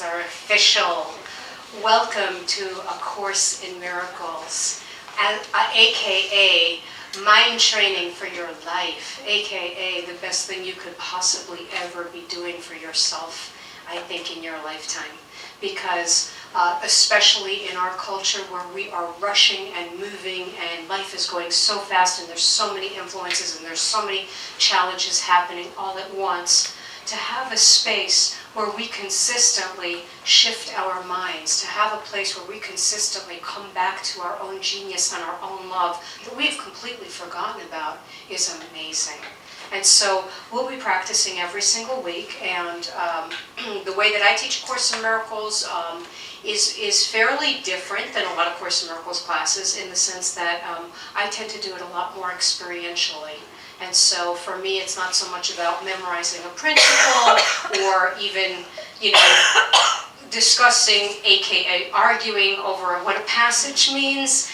is our official welcome to A Course in Miracles, aka mind training for your life, aka the best thing you could possibly ever be doing for yourself, I think, in your lifetime. Because especially in our culture where we are rushing and moving and life is going so fast and there's so many influences and there's so many challenges happening all at once, to have a space where we consistently shift our minds, to have a place where we consistently come back to our own genius and our own love that we've completely forgotten about is amazing. And so we'll be practicing every single week, and the way that I teach A Course in Miracles is fairly different than a lot of Course in Miracles classes in the sense that I tend to do it a lot more experientially. And so for me, it's not so much about memorizing a principle or even, discussing, aka arguing over what a passage means.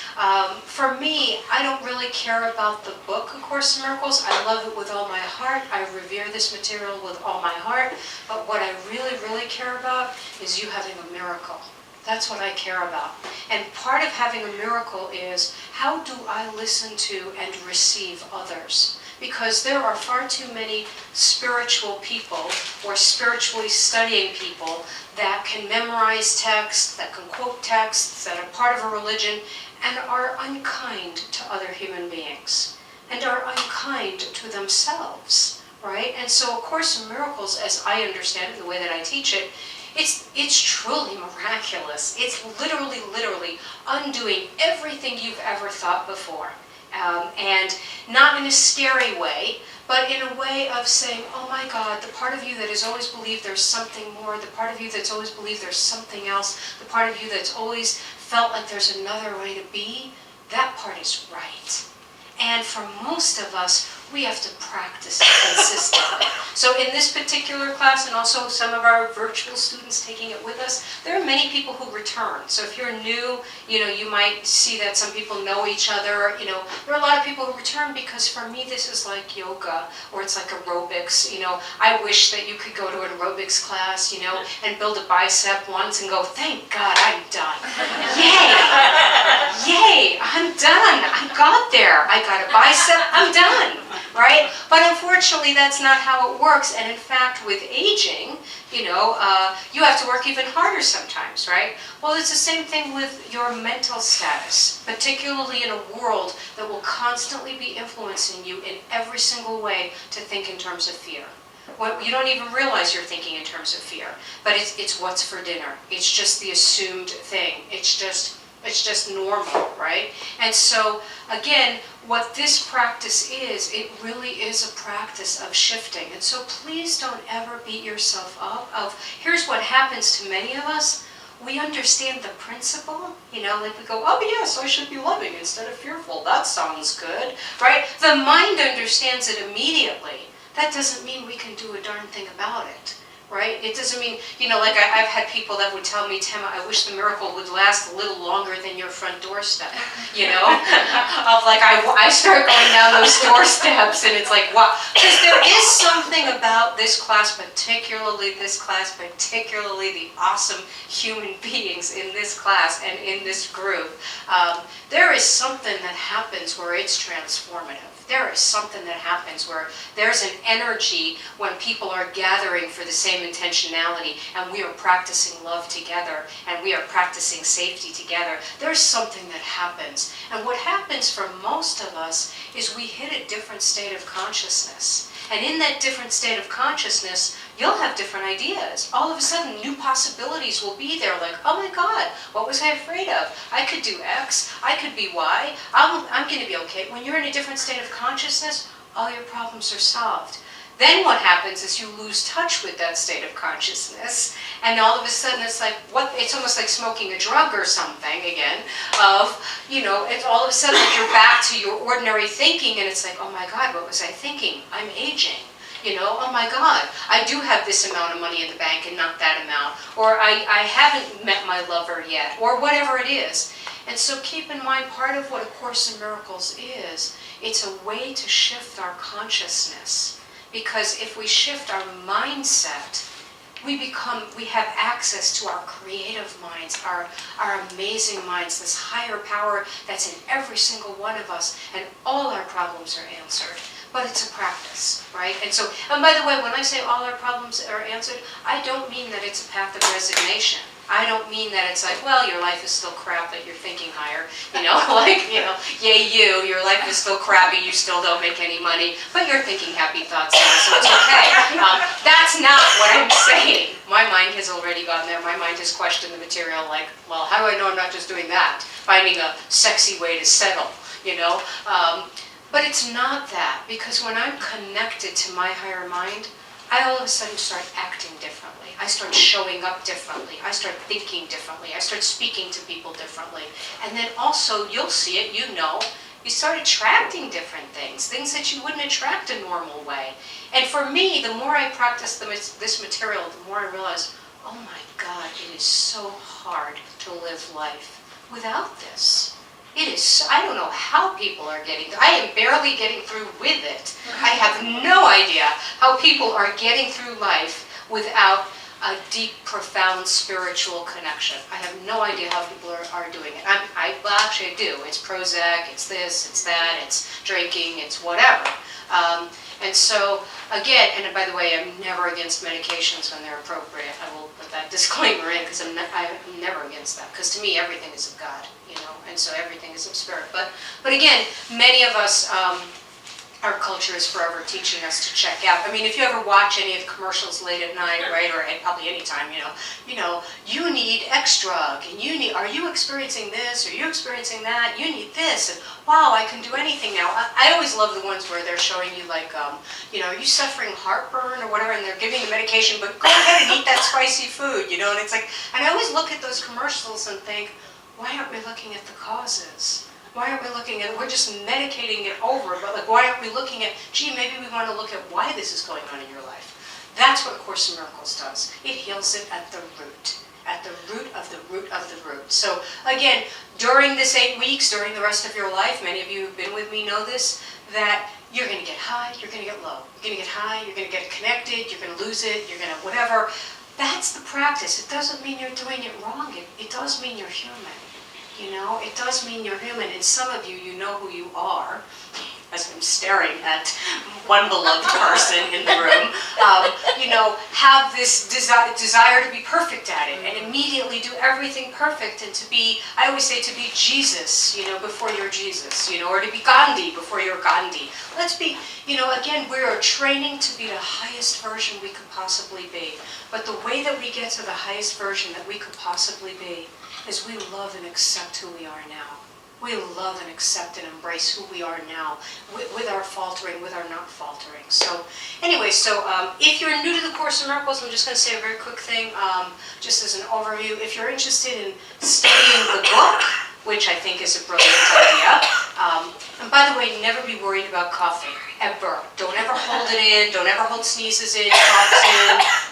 For me, I don't really care about the book, A Course in Miracles. I love it with all my heart. I revere this material with all my heart. But what I really, really care about is you having a miracle. That's what I care about. And part of having a miracle is, how do I listen to and receive others? Because there are far too many spiritual people or spiritually studying people that can memorize texts, that can quote texts, that are part of a religion, and are unkind to other human beings, and are unkind to themselves, right? And so A Course in Miracles, as I understand it, the way that I teach it, it's truly miraculous. It's literally undoing everything you've ever thought before. And not in a scary way, but in a way of saying, oh my God, the part of you that has always believed there's something more, the part of you that's always believed there's something else, the part of you that's always felt like there's another way to be, that part is right. And for most of us, we have to practice it consistently. So in this particular class, and also some of our virtual students taking it with us, there are many people who return. So if you're new, you might see that some people know each other. There are a lot of people who return because for me this is like yoga, or it's like aerobics. I wish that you could go to an aerobics class, and build a bicep once and go, thank God I'm done. Yay! Yay! I'm done. I got there. I got a bicep. I'm done. Right? But unfortunately, that's not how it works. And in fact, with aging, you have to work even harder sometimes, right? Well, it's the same thing with your mental status, particularly in a world that will constantly be influencing you in every single way to think in terms of fear. You don't even realize you're thinking in terms of fear, but it's what's for dinner. It's just the assumed thing. It's just normal, right? And so, again, what this practice is, it really is a practice of shifting. And so please don't ever beat yourself up of, here's what happens to many of us. We understand the principle, like we go, oh yes, I should be loving instead of fearful. That sounds good, right? The mind understands it immediately. That doesn't mean we can do a darn thing about it. Right? It doesn't mean, like I've had people that would tell me, Tama, I wish the miracle would last a little longer than your front doorstep, of like, I start going down those doorsteps and it's like, wow. Because there is something about this class, particularly the awesome human beings in this class and in this group. There is something that happens where it's transformative. There is something that happens where there's an energy when people are gathering for the same intentionality and we are practicing love together and we are practicing safety together. There's something that happens. And what happens for most of us is we hit a different state of consciousness. And in that different state of consciousness, you'll have different ideas. All of a sudden, new possibilities will be there, like, oh my God, what was I afraid of? I could do X, I could be Y, I'm going to be okay. When you're in a different state of consciousness, all your problems are solved. Then what happens is you lose touch with that state of consciousness, and all of a sudden it's like, it's almost like smoking a drug or something again, it's all of a sudden you're back to your ordinary thinking, and it's like, oh my God, what was I thinking? I'm aging. Oh my God, I do have this amount of money in the bank and not that amount, or I haven't met my lover yet, or whatever it is. And so keep in mind, part of what A Course in Miracles is, it's a way to shift our consciousness. Because if we shift our mindset, we have access to our creative minds, our amazing minds, this higher power that's in every single one of us, and all our problems are answered. But it's a practice, right? And by the way, when I say all our problems are answered, I don't mean that it's a path of resignation. I don't mean that it's like, well, your life is still crap, but you're thinking higher. Like, yay you, your life is still crappy, you still don't make any money, but you're thinking happy thoughts now, so it's okay. That's not what I'm saying. My mind has already gone there. My mind has questioned the material like, well, how do I know I'm not just doing that? Finding a sexy way to settle, But it's not that, because when I'm connected to my higher mind, I all of a sudden start acting differently. I start showing up differently. I start thinking differently. I start speaking to people differently. And then also, you'll see it, you start attracting different things that you wouldn't attract a normal way. And for me, the more I practice this material, the more I realize, oh my God, it is so hard to live life without this. It is, I don't know how people are getting through. I am barely getting through with it. I have no idea how people are getting through life without a deep, profound spiritual connection. I have no idea how people are doing it. Well, actually I do. It's Prozac, it's this, it's that, it's drinking, it's whatever. And so, again, and by the way, I'm never against medications when they're appropriate. I will put that disclaimer in, because I'm never against that. Because to me, everything is of God, and so everything is of spirit. But again, many of us, our culture is forever teaching us to check out. I mean, if you ever watch any of the commercials late at night, right, or probably any time, you need X drug, and are you experiencing this, or you experiencing that? You need this, and wow, I can do anything now. I always love the ones where they're showing you like, are you suffering heartburn or whatever, and they're giving you medication, but go ahead and eat that spicy food, and it's like, and I always look at those commercials and think, why aren't we looking at the causes? Why aren't we looking at, we're just medicating it over, but like, why aren't we looking at, gee, maybe we want to look at why this is going on in your life. That's what A Course in Miracles does. It heals it at the root of the root of the root. So again, during this 8 weeks, during the rest of your life, many of you who've been with me know this, that you're going to get high, you're going to get low. You're going to get high, you're going to get connected, you're going to lose it, you're going to whatever. That's the practice. It doesn't mean you're doing it wrong. It does mean you're human. It does mean you're human, and some of you, you know who you are, as I'm staring at one beloved person in the room, have this desire to be perfect at it, and immediately do everything perfect, and to be, I always say, to be Jesus, before you're Jesus, or to be Gandhi before you're Gandhi. Let's be, again, we're training to be the highest version we could possibly be, but the way that we get to the highest version that we could possibly be is we love and accept who we are now. We love and accept and embrace who we are now, with our faltering, with our not faltering. So anyway, if you're new to the Course in Miracles, I'm just going to say a very quick thing, just as an overview. If you're interested in studying the book, which I think is a brilliant idea, and by the way, never be worried about coughing, ever. Don't ever hold it in, don't ever hold sneezes in, coughs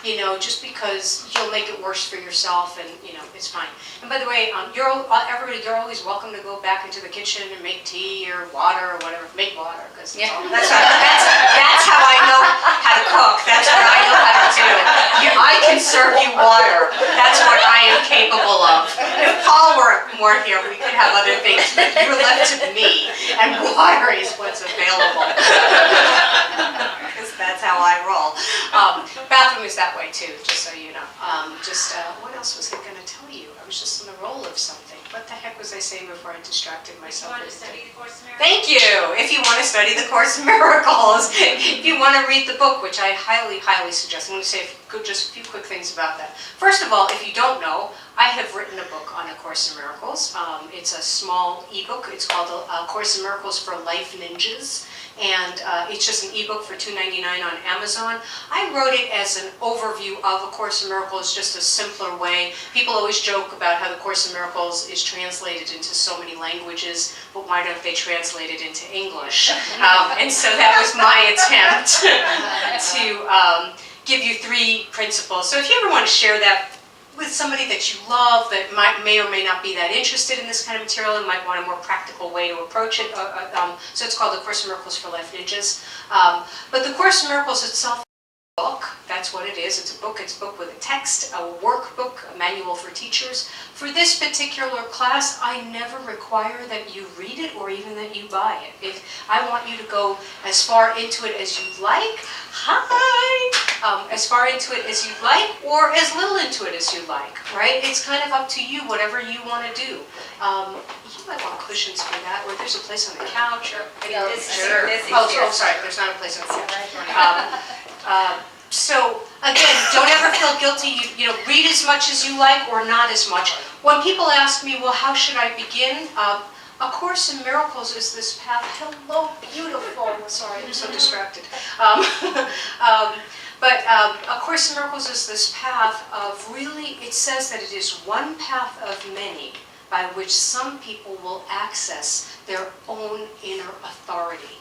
in, just because you'll make it worse for yourself, and it's fine. And by the way, you're always welcome to go back into the kitchen and make tea or water or whatever. Make water, because that's how I know how to cook. That's what I know how to do. I can serve you water. That's what I am capable of. If Paul weren't here, we could have other things, but you're left to me, and water is what's available. Because that's how I roll. Bathroom is that way too, just so you know. What else was I going to tell you? I was just on the roll of something. What the heck was I saying before I distracted myself? You want to study the Course in Miracles? Thank you! If you want to study the Course in Miracles, if you want to read the book, which I highly, highly suggest. I'm going to say just a few quick things about that. First of all, if you don't know, I have written a book on A Course in Miracles. It's a small ebook. It's called A Course in Miracles for Life Ninjas. And it's just an ebook for $2.99 on Amazon. I wrote it as an overview of A Course in Miracles, just a simpler way. People always joke about how the Course in Miracles is translated into so many languages, but why don't they translate it into English? And so that was my attempt to give you 3 principles. So if you ever want to share that with somebody that you love that may or may not be that interested in this kind of material and might want a more practical way to approach it. So it's called The Course in Miracles for Life Ninjas. But The Course in Miracles itself book. That's what it is. It's a book. It's a book with a text, a workbook, a manual for teachers. For this particular class, I never require that you read it or even that you buy it. If I want you to go as far into it as you'd like, as far into it as you'd like, or as little into it as you like, right? It's kind of up to you, whatever you want to do. You might want cushions for that, or there's a place on the couch, or sorry, there's not a place on the couch. So again, don't ever feel guilty. You know, read as much as you like or not as much. When people ask me, well, how should I begin? A Course in Miracles is this path. Hello, beautiful. Sorry, I'm so distracted. But A Course in Miracles is this path of really, it says that it is one path of many by which some people will access their own inner authority.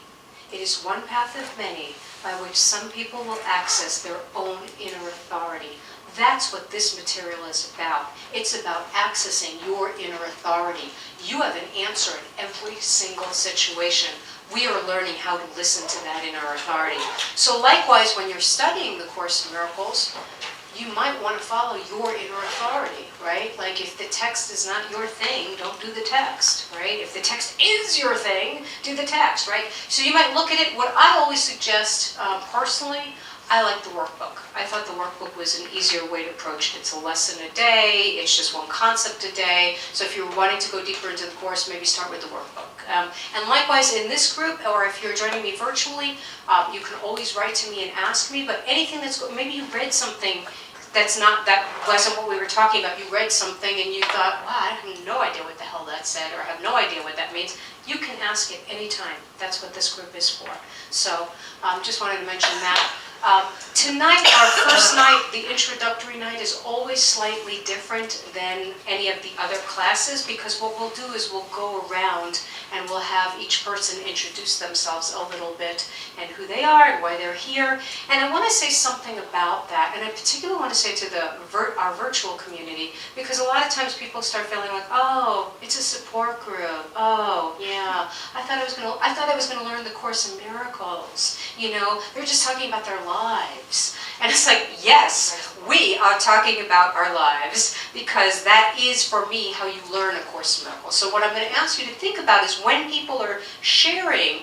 It is one path of many by which some people will access their own inner authority. That's what this material is about. It's about accessing your inner authority. You have an answer in every single situation. We are learning how to listen to that inner authority. So likewise, when you're studying the Course in Miracles, you might want to follow your inner authority, right? Like if the text is not your thing, don't do the text, right? If the text is your thing, do the text, right? So you might look at it. What I always suggest, personally, I like the workbook. I thought the workbook was an easier way to approach it. It's a lesson a day. It's just one concept a day. So if you're wanting to go deeper into the course, maybe start with the workbook. And likewise in this group, or if you're joining me virtually, you can always write to me and ask me. But anything that's, maybe you read something that wasn't what we were talking about. You read something and you thought, wow, I have no idea what the hell that said, or I have no idea what that means. You can ask it anytime. That's what this group is for. So just wanted to mention that. Tonight, our first night, the introductory night, is always slightly different than any of the other classes, because what we'll do is we'll go around and we'll have each person introduce themselves a little bit and who they are and why they're here. And I want to say something about that, and I particularly want to say to our virtual community, because a lot of times people start feeling like, oh, it's a support group. Oh, yeah, I thought I was gonna learn the Course in Miracles. You know, they're just talking about their lives. And it's like, yes, we are talking about our lives, because that is, for me, how you learn A Course in Miracles. So what I'm going to ask you to think about is when people are sharing,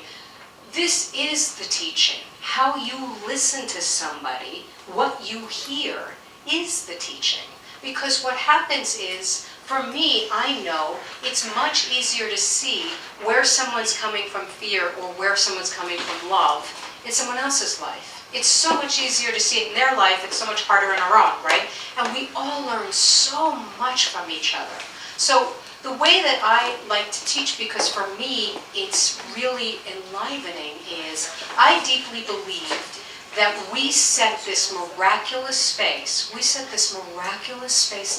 this is the teaching. How you listen to somebody, what you hear, is the teaching. Because what happens is, for me, I know it's much easier to see where someone's coming from fear or where someone's coming from love in someone else's life. It's so much easier to see it in their life. It's so much harder in our own, right? And we all learn so much from each other. So the way that I like to teach, because for me it's really enlivening, is I deeply believed that we set this miraculous space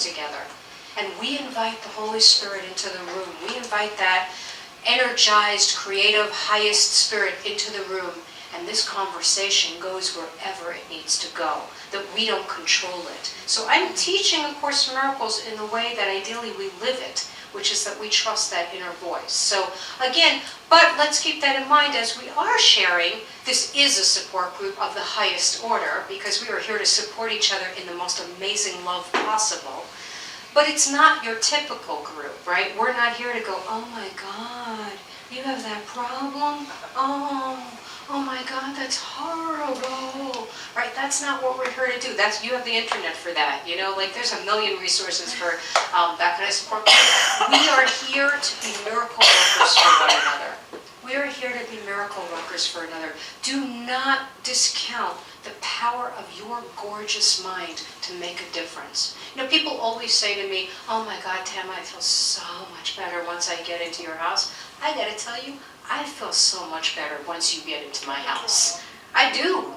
together, and we invite the Holy Spirit into the room. We invite that energized, creative, highest spirit into the room. And this conversation goes wherever it needs to go, that we don't control it. So I'm teaching A Course in Miracles in the way that ideally we live it, which is that we trust that inner voice. So again, but let's keep that in mind as we are sharing. This is a support group of the highest order, because we are here to support each other in the most amazing love possible. But it's not your typical group, right? We're not here to go, oh my God, you have that problem? Oh my God, that's horrible, right? That's not what we're here to do. You have the internet for that, you know? Like, there's a million resources for that kind of support. We are here to be miracle workers for one another. We are here to be miracle workers for another. Do not discount the power of your gorgeous mind to make a difference. You know, people always say to me, oh my God, Tama, I feel so much better once I get into your house. I gotta tell you, I feel so much better once you get into my house. I do,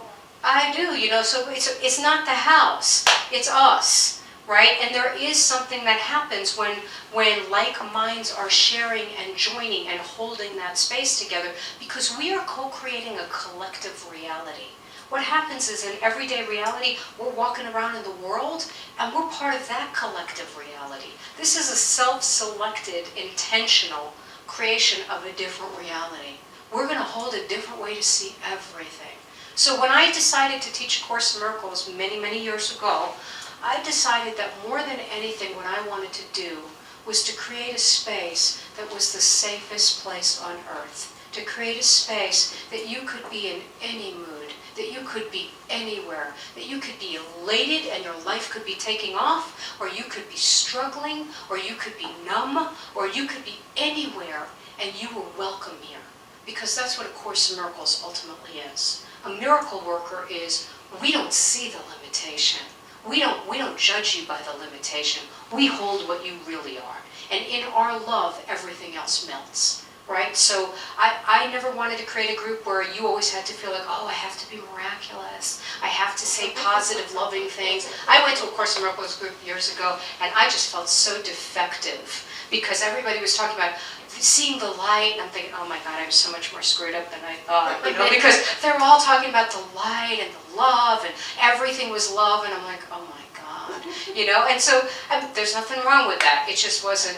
you know, so it's not the house, it's us, right? And there is something that happens when like minds are sharing and joining and holding that space together, because we are co-creating a collective reality. What happens is, in everyday reality, we're walking around in the world and we're part of that collective reality. This is a self-selected, intentional creation of a different reality. We're going to hold a different way to see everything. So when I decided to teach A Course in Miracles many, many years ago, I decided that more than anything what I wanted to do was to create a space that was the safest place on earth. To create a space that you could be in any mood, that you could be anywhere, that you could be elated and your life could be taking off, or you could be struggling, or you could be numb, or you could be anywhere, and you were welcome here. Because that's what A Course in Miracles ultimately is. A miracle worker is, we don't see the limitation. We don't judge you by the limitation. We hold what you really are. And in our love, everything else melts. Right? So I never wanted to create a group where you always had to feel like, oh, I have to be miraculous. I have to say positive, loving things. I went to A Course in Miracles group years ago, and I just felt so defective because everybody was talking about seeing the light, and I'm thinking, oh my God, I'm so much more screwed up than I thought, because they're all talking about the light and the love, and everything was love, and I'm like, oh my God, and so there's nothing wrong with that. It just wasn't.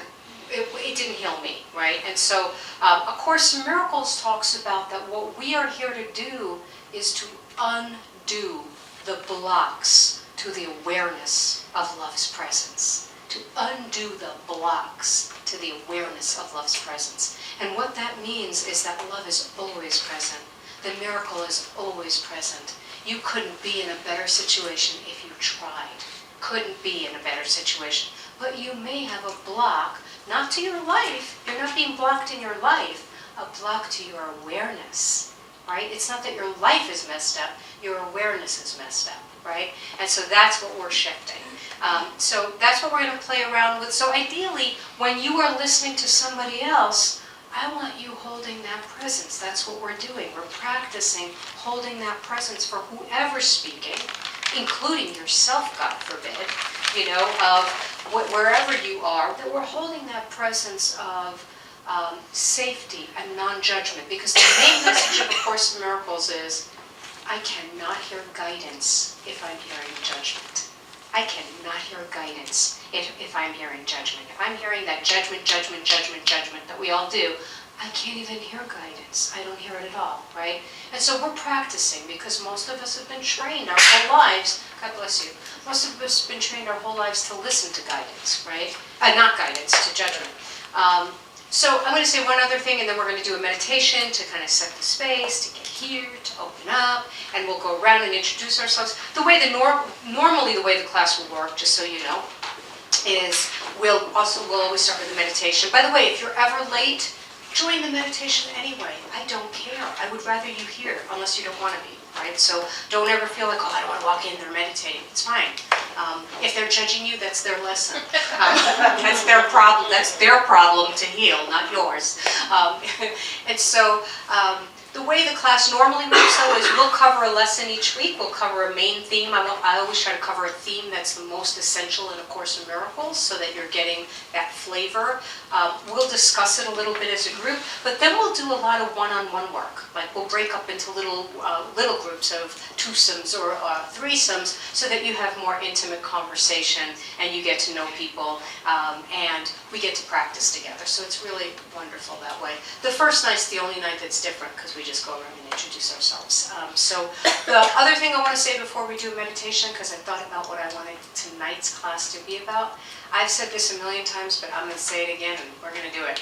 It didn't heal me, right? And so A Course in Miracles talks about that what we are here to do is to undo the blocks to the awareness of love's presence. To undo the blocks to the awareness of love's presence. And what that means is that love is always present. The miracle is always present. You couldn't be in a better situation if you tried. Couldn't be in a better situation. But you may have a block, not to your life. You're not being blocked in your life. A block to your awareness, right? It's not that your life is messed up. Your awareness is messed up, right? And so that's what we're shifting. So that's what we're going to play around with. So ideally, when you are listening to somebody else, I want you holding that presence. That's what we're doing. We're practicing holding that presence for whoever's speaking, including yourself, God forbid, of wherever you are, that we're holding that presence of safety and non-judgment. Because the main message of A Course in Miracles is, I cannot hear guidance if I'm hearing judgment. I cannot hear guidance if I'm hearing judgment. If I'm hearing that judgment that we all do, I can't even hear guidance. I don't hear it at all, right? And so we're practicing because most of us have been trained our whole lives, God bless you, most of us have been trained our whole lives to listen to guidance, right? Not guidance, to judgment. So I'm going to say one other thing, and then we're going to do a meditation to kind of set the space, to get here, to open up, and we'll go around and introduce ourselves. The way normally the way the class will work, just so you know, is we'll always start with the meditation. By the way, if you're ever late, join the meditation anyway. I don't care. I would rather you here, unless you don't want to be, right? So don't ever feel like, oh, I don't want to walk in, they're meditating. It's fine. If they're judging you, that's their lesson. That's their problem. That's their problem to heal, not yours. And so the way the class normally works, though, is we'll cover a lesson each week. We'll cover a main theme. I always try to cover a theme that's the most essential in A Course in Miracles, so that you're getting that flavor. We'll discuss it a little bit as a group, but then we'll do a lot of one-on-one work. Like we'll break up into little groups of twosomes or threesomes, so that you have more intimate conversation and you get to know people, and we get to practice together. So it's really wonderful that way. The first night's the only night that's different because we just go around and introduce ourselves. So the other thing I want to say before we do meditation, because I thought about what I wanted tonight's class to be about. I've said this a million times, but I'm going to say it again, and we're going to do it.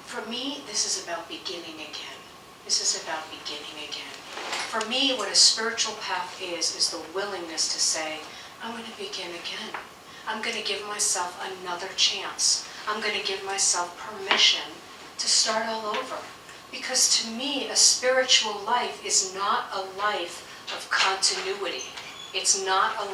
For me, this is about beginning again. This is about beginning again. For me, what a spiritual path is the willingness to say, I'm going to begin again. I'm going to give myself another chance. I'm going to give myself permission to start all over. Because to me, a spiritual life is not a life of continuity. It's not a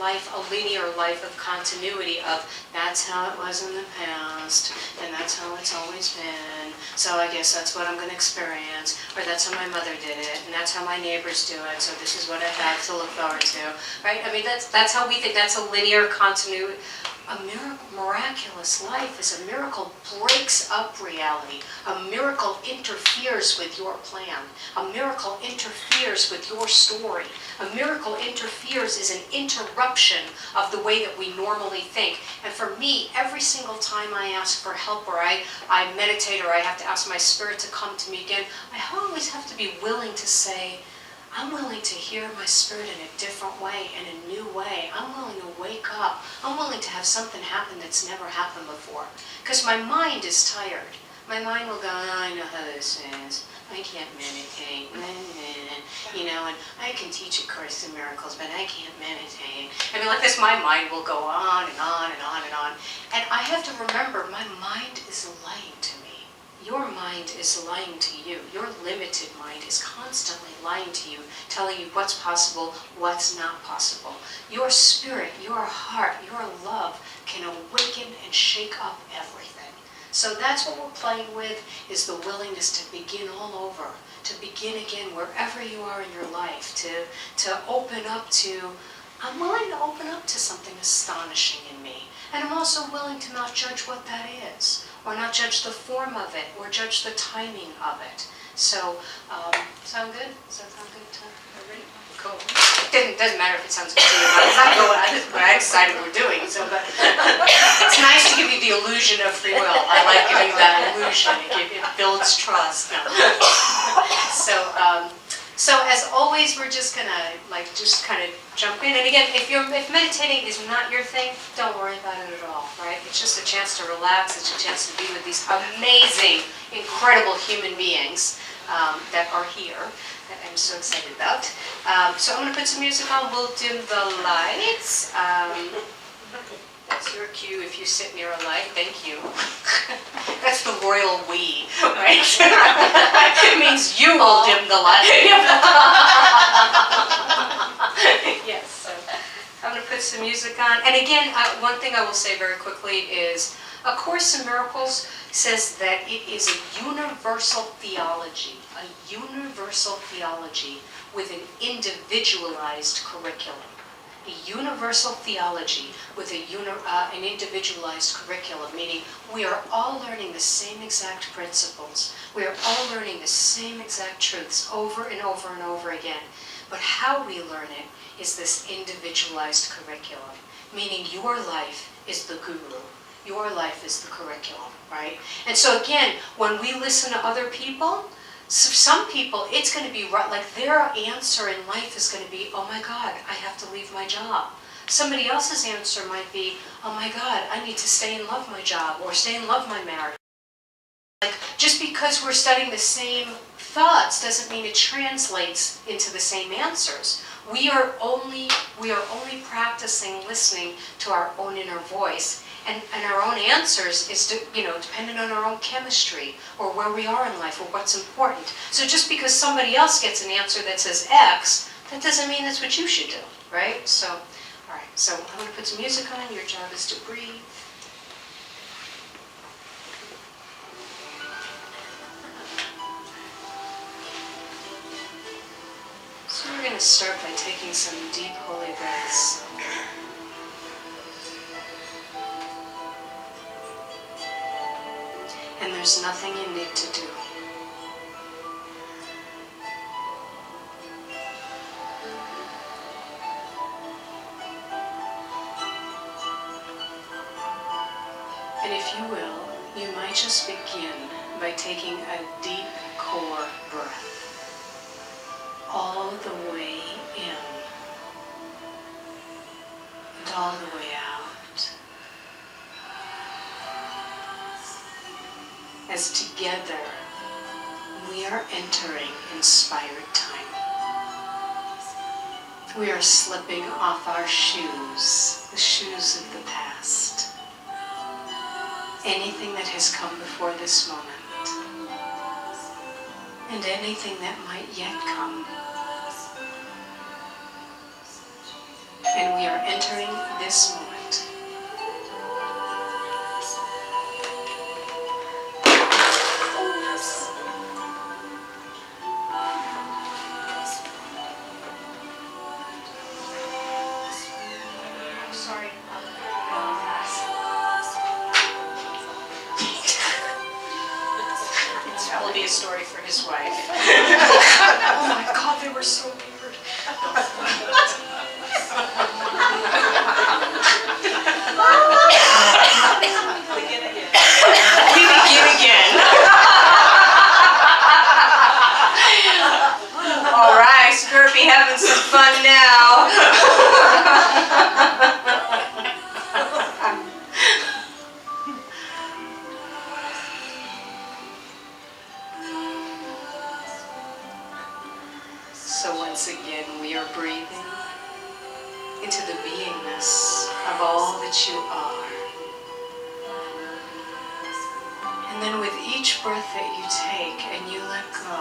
linear life of continuity of, that's how it was in the past, and that's how it's always been, so I guess that's what I'm going to experience, or that's how my mother did it, and that's how my neighbors do it, so this is what I have to look forward to, right? I mean, that's how we think. That's a linear continuity. A miraculous life is a miracle breaks up reality. A miracle interferes with your plan. A miracle interferes with your story. A miracle interferes is an interruption of the way that we normally think. And for me, every single time I ask for help or I meditate or I have to ask my spirit to come to me again, I always have to be willing to say, I'm willing to hear my spirit in a different way, in a new way. I'm willing to wake up. I'm willing to have something happen that's never happened before. Because my mind is tired. My mind will go, oh, I know how this is. I can't meditate, you know, and I can teach A Course in Miracles, but I can't meditate. I mean, like this, my mind will go on and on and on and on. And I have to remember, my mind is lying to me. Your mind is lying to you. Your limited mind is constantly lying to you, telling you what's possible, what's not possible. Your spirit, your heart, your love can awaken and shake up everything. So that's what we're playing with, is the willingness to begin all over, to begin again wherever you are in your life, to open up to, I'm willing to open up to something astonishing in me. And I'm also willing to not judge what that is, or not judge the form of it, or judge the timing of it. So, sound good? Does that sound good to everybody? Cool. It doesn't matter if it sounds good to you or not. It's not going, I decided we're doing. So, but it's nice to give you the illusion of free will. I like giving that illusion. It builds trust. No. So as always, we're just gonna just kind of jump in. And again, if meditating is not your thing, don't worry about it at all. Right? It's just a chance to relax. It's a chance to be with these amazing, incredible human beings that are here, that I'm so excited about. So I'm going to put some music on. We'll dim the lights. That's your cue if you sit near a light. Thank you. That's the royal we, right? It means you will dim the light. Yes. So I'm going to put some music on. And again, one thing I will say very quickly is A Course in Miracles says that it is a universal theology with an individualized curriculum. A universal theology with an individualized curriculum, meaning we are all learning the same exact principles. We are all learning the same exact truths over and over and over again. But how we learn it is this individualized curriculum, meaning your life is the guru. Your life is the curriculum, right? And so again, when we listen to other people, some people, it's going to be right, like their answer in life is going to be, oh my God, I have to leave my job. Somebody else's answer might be, oh my God, I need to stay and love my job, or stay and love my marriage. Like, just because we're studying the same thoughts doesn't mean it translates into the same answers. We are only practicing listening to our own inner voice. And our own answers is, dependent on our own chemistry, or where we are in life, or what's important. So just because somebody else gets an answer that says X, that doesn't mean that's what you should do, right? So, all right, so I'm going to put some music on. Your job is to breathe. So we're going to start by taking some deep holy breaths. And there's nothing you need to do. And if you will, you might just begin by taking a deep core breath all the way in and all the way out. As together we are entering inspired time. We are slipping off our shoes, the shoes of the past. Anything that has come before this moment, and anything that might yet come. And we are entering this moment. A story for his wife. Oh my God, they were so weird. Begin again. We begin again. All right, Spirit once again we are breathing into the beingness of all that you are. And then with each breath that you take and you let go,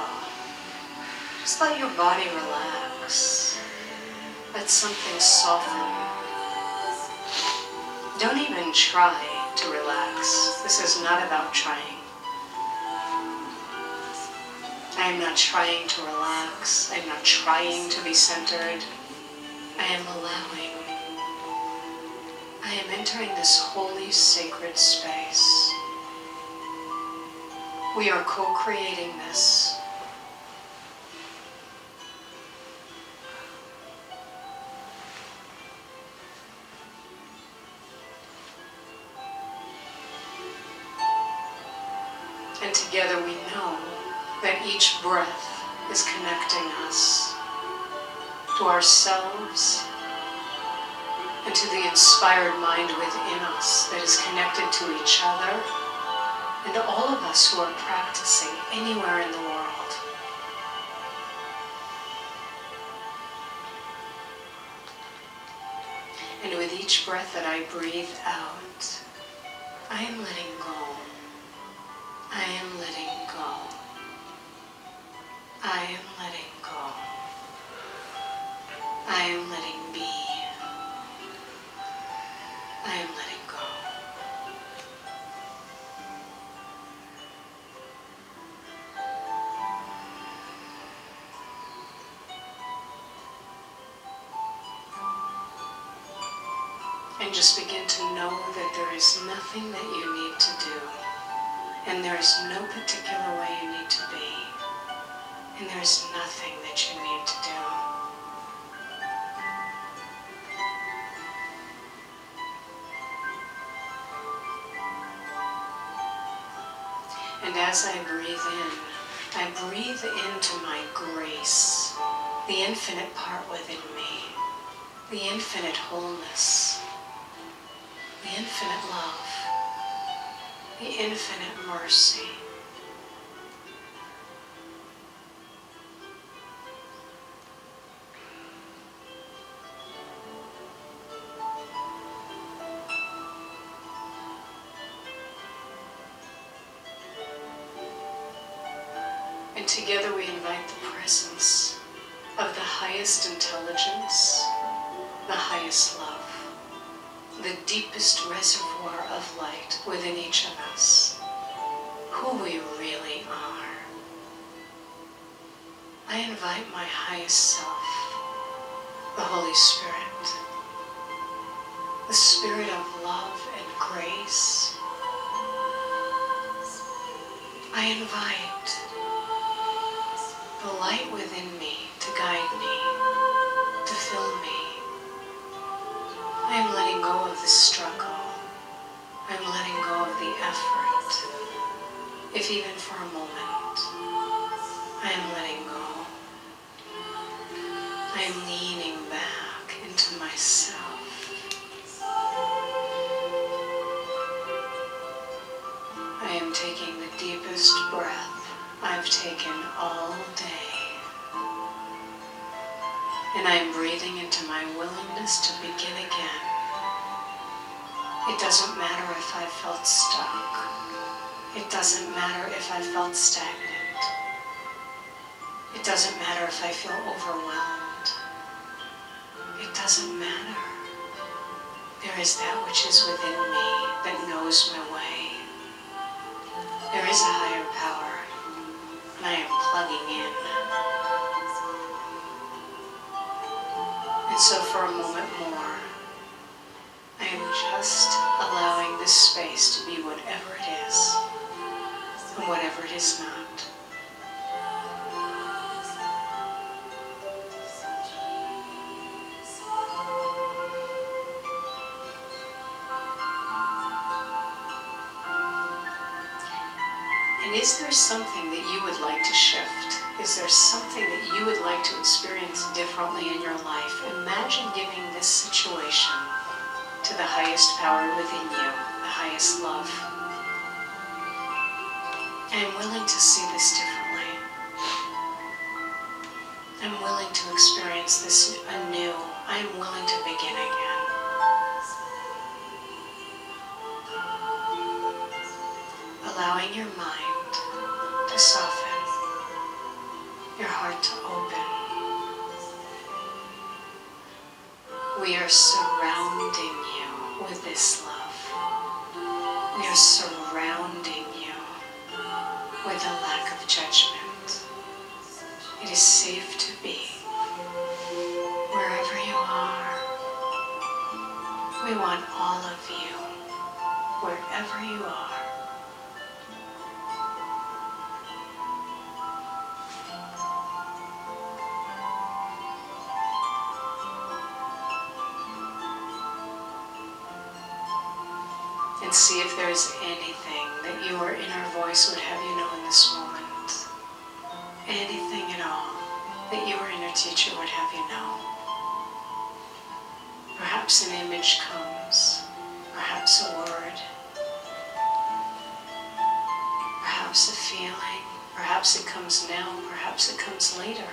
just let your body relax. Let something soften. Don't even try to relax. This is not about trying. I am not trying to relax. I am not trying to be centered. I am allowing. I am entering this holy, sacred space. We are co-creating this. And together we know that each breath is connecting us to ourselves and to the inspired mind within us that is connected to each other and to all of us who are practicing anywhere in the world. And with each breath that I breathe out, I am letting go. I am letting go. I am letting go. I am letting be. I am letting go. And just begin to know that there is nothing that you need to do. And there is no particular way you need to be. And there is nothing that you need to do. And as I breathe in, I breathe into my grace, the infinite part within me, the infinite wholeness, the infinite love, the infinite mercy. And together we invite the presence of the highest intelligence, the highest love, the deepest reservoir of light within each of us, who we really are. I invite my highest self, the Holy Spirit, the Spirit of love and grace. I invite the light within me to guide me, to fill me. I am letting go of the struggle. I'm letting go of the effort. If even for a moment, I am letting go. I am leaning back into myself. I am taking the deepest breath I've taken all day. And I am breathing into my willingness to begin again. It doesn't matter if I felt stuck. It doesn't matter if I felt stagnant. It doesn't matter if I feel overwhelmed. It doesn't matter. There is that which is within me that knows my way. There is a higher power, and I am plugging in. And so for a moment more, I am just allowing this space to be whatever it is, and whatever it is not. And is there something that you would like to shift? Is there something that you would like to experience differently in your life? Imagine giving this situation to the highest power within you, the highest love. I am willing to see this differently. I'm willing to experience experience this anew. I am willing to begin again. Allowing your mind to soften, your heart to open. We are surrounding you with this love. We are surrounding you with a lack of judgment. It is safe to be wherever you are. We want all of you, wherever you are. And see if there's anything that your inner voice would have you know in this moment. Anything at all that your inner teacher would have you know. Perhaps an image comes, perhaps a word, perhaps a feeling, perhaps it comes now, perhaps it comes later.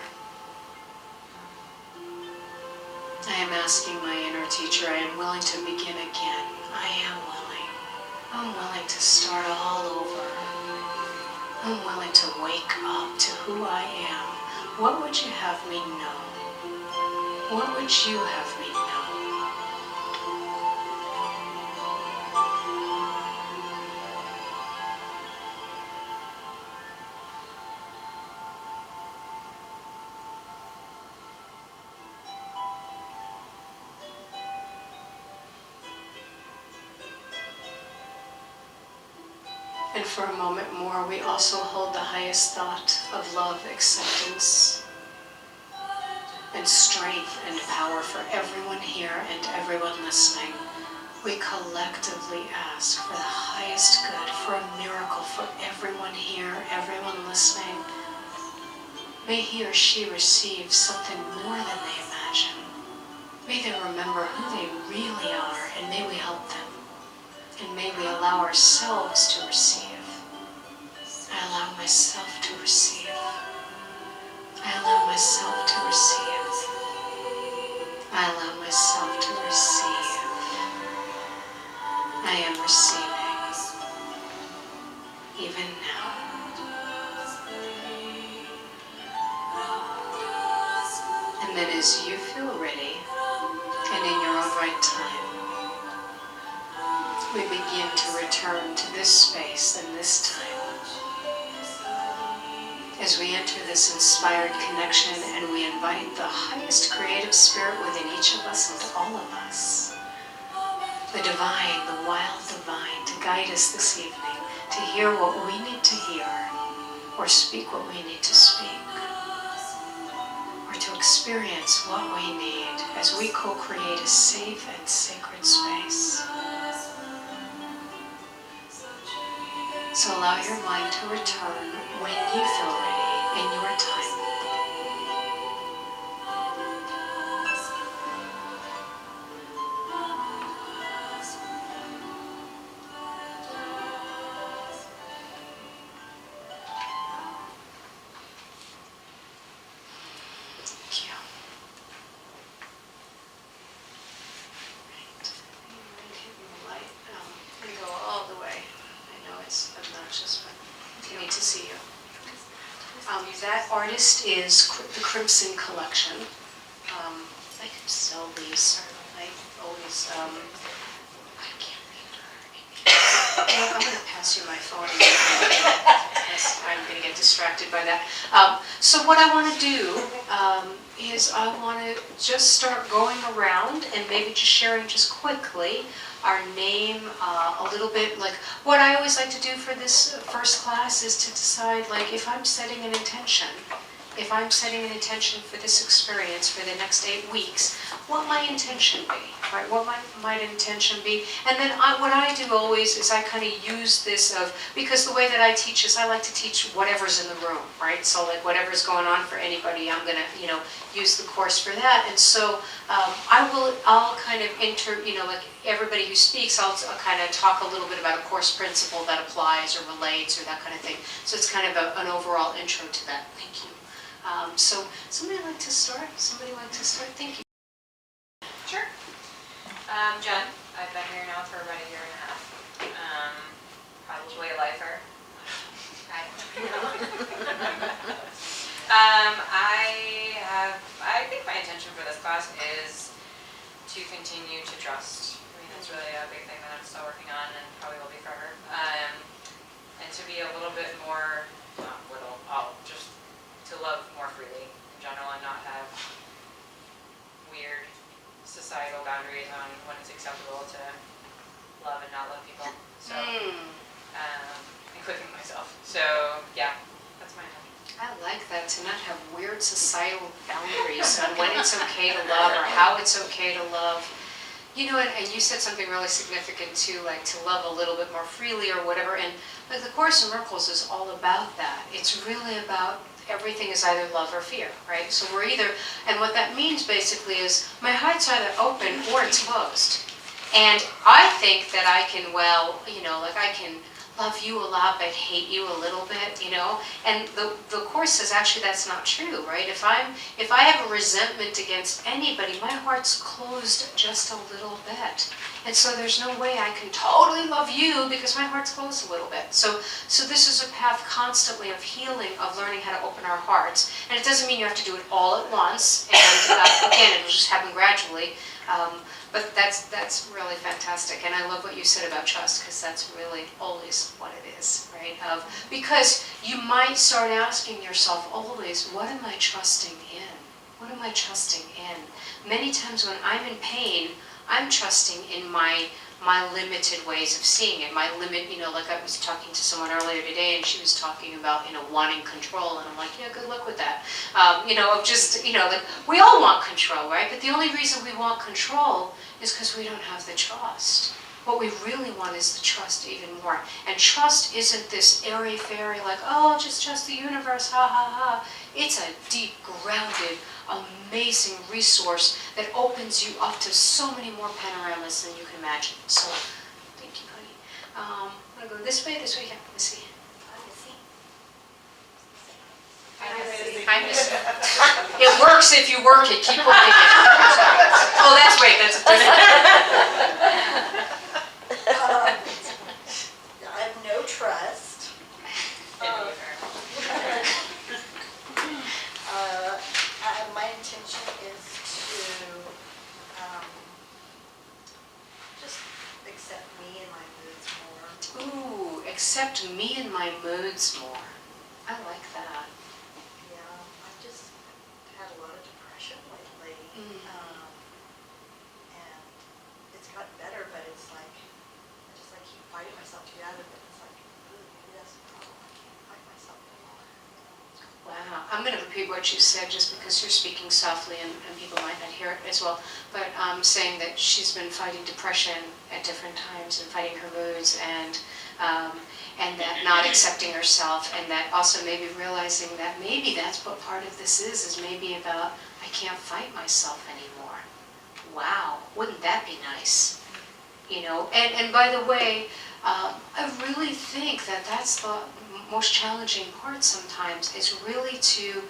I am asking my inner teacher, I am willing to begin again. I am willing. I'm willing to start all over. I'm willing to wake up to who I am. What would you have me know? What would you have me know? And for a moment more, we also hold the highest thought of love, acceptance, and strength and power for everyone here and everyone listening. We collectively ask for the highest good, for a miracle for everyone here, everyone listening. May he or she receive something more than they imagine. May they remember who they really are, and may we help them. And may we allow ourselves to receive. I allow myself to receive. I allow myself to receive. I allow myself to receive. I am receiving. Even now. And then as you feel ready, and in your own right time, we begin to return to this space and this time. As we enter this inspired connection and we invite the highest creative spirit within each of us and all of us, the divine, the wild divine, to guide us this evening, to hear what we need to hear, or speak what we need to speak, or to experience what we need as we co-create a safe and sacred space. So allow your mind to return when you feel ready in your time. Thank you. Right. I'm going to go all the way. I know it's obnoxious, but I need to see you. That artist is the Crimson Collection. I could sell these. I always, I can't read her. I'm going to pass you my phone. Yes, I'm going to get distracted by that. So what I want to do is I want to just start going around and maybe just sharing just quickly our name, a little bit, like what I always like to do for this first class is to decide, like, if I'm setting an intention for this experience for the next 8 weeks, what my intention be, right? What might intention be? And then what I do always is I kind of use this because the way that I teach is I like to teach whatever's in the room, right? So like whatever's going on for anybody, I'm gonna, use the course for that. And so I'll kind of like everybody who speaks, I'll kind of talk a little bit about a course principle that applies or relates or that kind of thing. So it's kind of an overall intro to that. Thank you. So somebody like to start? Somebody like to start? Thank you. Sure. Jen, I've been here now for about a year and a half. Probably a lifer. I I think my intention for this class is to continue to trust. I mean, that's really a big thing that I'm still working on and probably will be forever. And to be a little bit more, not little, just to love more freely in general and not have weird societal boundaries on when it's acceptable to love and not love people. So, including myself. So, yeah, that's my intention. I like that, to not have weird societal boundaries on when it's okay to love or how it's okay to love. You know, and you said something really significant too, like to love a little bit more freely or whatever. And like the Course in Miracles is all about that. It's really about everything is either love or fear, right? So we're either, and what that means basically is my heart's either open or it's closed. And I think that I can, well, you know, like I can love you a lot but hate you a little bit, you know? And the Course says actually that's not true, right? If I have a resentment against anybody, my heart's closed just a little bit. And so there's no way I can totally love you because my heart's closed a little bit. So this is a path constantly of healing, of learning how to open our hearts. And it doesn't mean you have to do it all at once. And again, it'll just happen gradually. But that's really fantastic, and I love what you said about trust, because that's really always what it is, right? Because you might start asking yourself always, what am I trusting in? What am I trusting in? Many times when I'm in pain, I'm trusting in my limited ways of seeing it, my limit, you know, like I was talking to someone earlier today and she was talking about, you know, wanting control, and I'm like, yeah, good luck with that. You know, of just, you know, like we all want control, right? But the only reason we want control is because we don't have the trust. What we really want is the trust even more. And trust isn't this airy-fairy, like, oh, I'll just trust the universe, ha ha ha. It's a deep, grounded, amazing resource that opens you up to so many more panoramas than you can imagine. So, thank you, honey. I'm going to go this way, yeah, let me see. I miss it. It works if you work it, keep working it. Oh, that's right, that's a I have no trust. My intention is to just accept me and my moods more. Ooh, accept me and my moods more. I like that. Yeah, I've just had a lot of depression lately. And it's gotten better, but it's like, I just like keep fighting myself to get out of it. It's like, ooh, maybe that's the problem. I can't fight myself anymore. Wow. I'm going to repeat what you said just because you're speaking softly and people might not hear it as well. But saying that she's been fighting depression at different times and fighting her moods and that not accepting herself, and that also maybe realizing that maybe that's what part of this is maybe about I can't fight myself anymore. Wow. Wouldn't that be nice? You know, and by the way, I really think that that's the most challenging part sometimes, is really to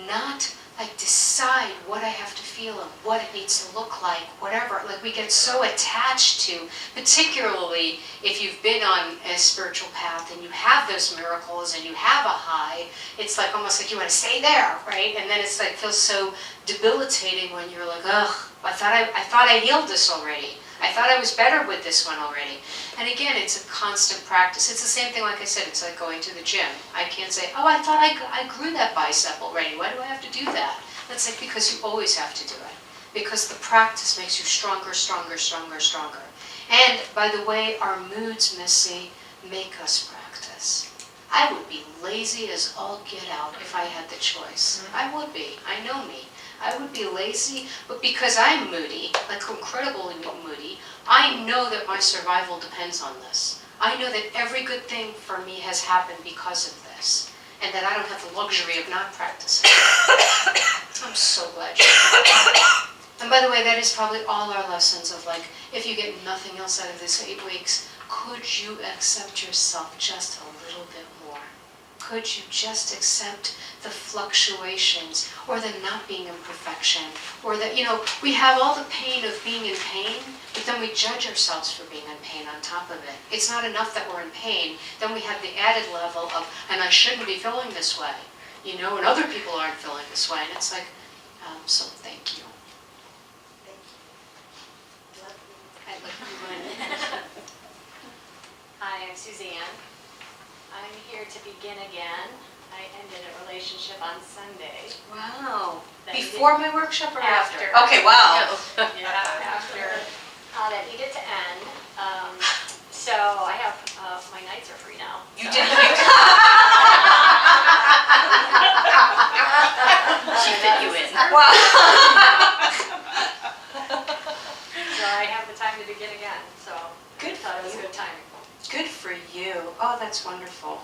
not like decide what I have to feel and what it needs to look like, whatever. Like we get so attached to, particularly if you've been on a spiritual path and you have those miracles and you have a high, it's like almost like you want to stay there, right? And then it's like feels so debilitating when you're like, ugh, I thought I healed this already. I thought I was better with this one already. And again, it's a constant practice. It's the same thing, like I said, it's like going to the gym. I can't say, oh, I thought I grew that bicep already. Why do I have to do that? That's like because you always have to do it. Because the practice makes you stronger, stronger, stronger, stronger. And by the way, our moods, Missy, make us practice. I would be lazy as all get out if I had the choice. I would be. I know me. I would be lazy, but because I'm moody, like incredibly moody, I know that my survival depends on this. I know that every good thing for me has happened because of this, and that I don't have the luxury of not practicing. I'm so glad you're here. And by the way, that is probably all our lessons of like, if you get nothing else out of this 8 weeks, could you accept yourself just a little bit more? could you just accept the fluctuations, or the not being in perfection, or that, we have all the pain of being in pain, but then we judge ourselves for being in pain on top of it. It's not enough that we're in pain, then we have the added level of, and I shouldn't be feeling this way, and other people aren't feeling this way, and it's like, so thank you. Thank you. Love you. I love you. Hi, I'm Suzanne. I'm here to begin again. I ended a relationship on Sunday. Wow. That Before my workshop or after? After. Okay, wow. Yeah, after that needed to end. So I have, my nights are free now. You So- did. She fit you in. Wow. So I have the time to begin again, so. Good I thought it was for a good timing. Good for you. Oh, that's wonderful.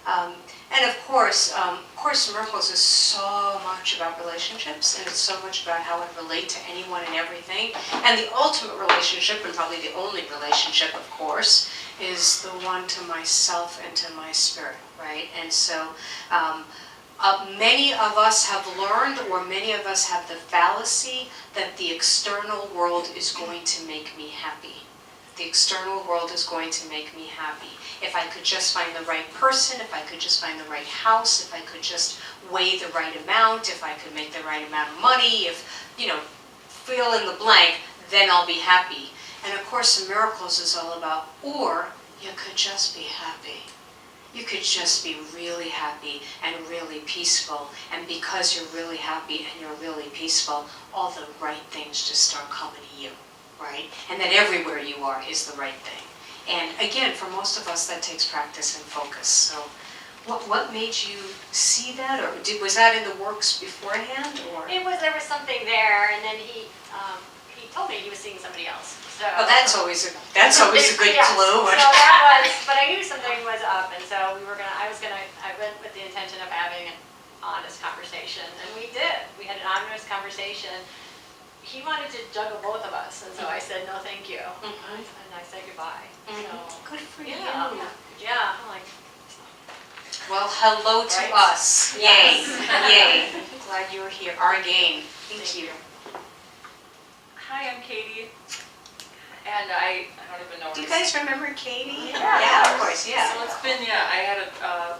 And of course, Course in Miracles is so much about relationships, and it's so much about how I relate to anyone and everything. And the ultimate relationship, and probably the only relationship, of course, is the one to myself and to my spirit, right? And so many of us have learned, or many of us have the fallacy that the external world is going to make me happy. The external world is going to make me happy. If I could just find the right person, if I could just find the right house, if I could just weigh the right amount, if I could make the right amount of money, if, fill in the blank, then I'll be happy. And of course, in Miracles is all about, or you could just be happy. You could just be really happy and really peaceful. And because you're really happy and you're really peaceful, all the right things just start coming to you. Right? And that everywhere you are is the right thing. And again, for most of us, that takes practice and focus. So what made you see that? Or was that in the works beforehand? Or? There was something there, and then he told me he was seeing somebody else. So. Oh, that's always a good Yes. clue. So that was, but I knew something was up, and so I went with the intention of having an honest conversation, and we did. We had an honest conversation. He wanted to juggle both of us, and so I said, no, thank you. Mhm. And I said goodbye. Mhm. So, Good for you. yeah, I'm like, Well, hello to Right. us. Yes. Yay. Glad you were here. Our game. Thank you. Hi, I'm Katie, and I don't even know. Do you guys remember Katie? Yeah. Of course, yeah. So it's been, I had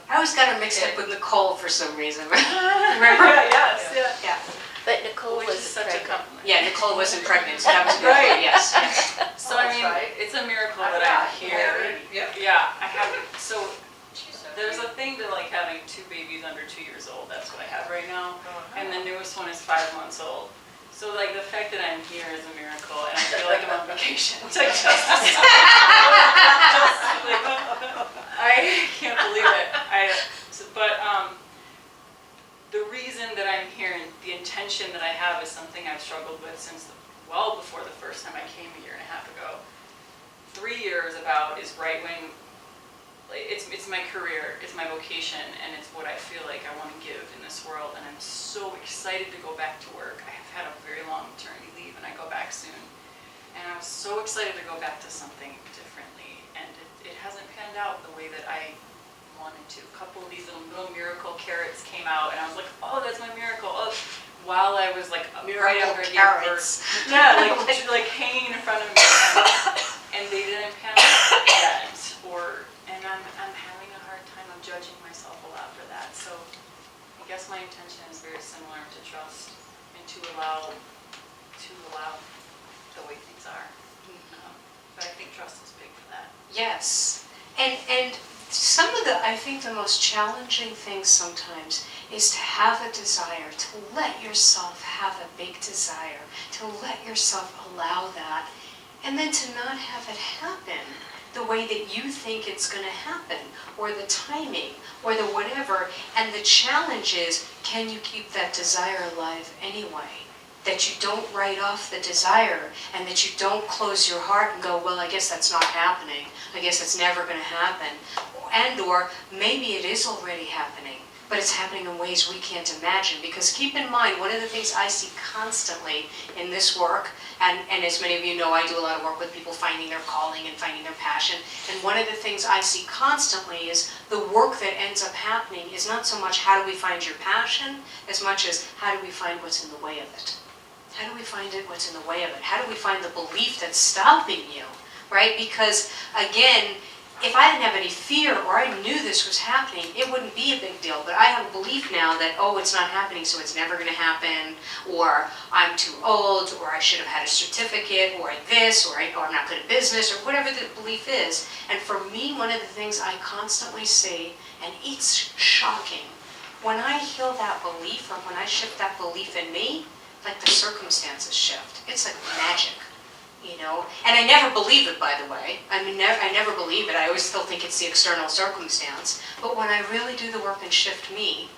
I always got her mixed up with Nicole for some reason. Remember? yes, yeah. Yeah. But Nicole which is was such a pregnant. compliment. Yeah, Nicole wasn't pregnant, so that was good. Right. Yes. So Oh, I that's mean, right. it's a miracle I that forgot. I'm here. Yeah, I have, so there's a thing to like having 2 babies under 2 years old. That's what I have right now. And the newest one is 5 months old. So like the fact that I'm here is a miracle, and I feel like I'm on vacation. It's like I can't believe it. But the reason that I'm here and the intention that I have is something I've struggled with since well before the first time I came a year and a half ago. 3 years about is right when it's my career, it's my vocation, and it's what I feel like I want to give in this world. And I'm so excited to go back to work. I have had a very long maternity leave, and I go back soon. And I was so excited to go back to something differently, and it hasn't panned out the way that I wanted to. A couple of these little miracle carrots came out, and I was like, oh, that's my miracle. Oh, while I was like right Miracle after I gave carrots. birth. Yeah, like hanging in front of me, and they didn't pan out yet. And I'm having a hard time. I'm judging myself a lot for that. So I guess my intention is very similar to trust and to allow the way things are. But I think trust is big for that. Yes. And some of I think the most challenging thing sometimes is to have a desire, to let yourself have a big desire, to let yourself allow that, and then to not have it happen the way that you think it's going to happen, or the timing, or the whatever. And the challenge is, can you keep that desire alive anyway? That you don't write off the desire, and that you don't close your heart and go, well, I guess that's not happening. I guess it's never going to happen. And or maybe it is already happening, but it's happening in ways we can't imagine. Because keep in mind, one of the things I see constantly in this work, and as many of you know, I do a lot of work with people finding their calling and finding their passion, and one of the things I see constantly is the work that ends up happening is not so much how do we find your passion, as much as how do we find what's in the way of it. How do we find it, what's in the way of it? How do we find the belief that's stopping you, right? Because again, if I didn't have any fear or I knew this was happening, it wouldn't be a big deal. But I have a belief now that, oh, it's not happening, so it's never going to happen, or I'm too old, or I should have had a certificate, or this, or I'm not good at business, or whatever the belief is. And for me, one of the things I constantly see, and it's shocking, when I heal that belief, or when I shift that belief in me, like the circumstances shift. It's like magic. You know, and I never believe it, by the way. I mean, I never believe it. I always still think it's the external circumstance. But when I really do the work and shift me,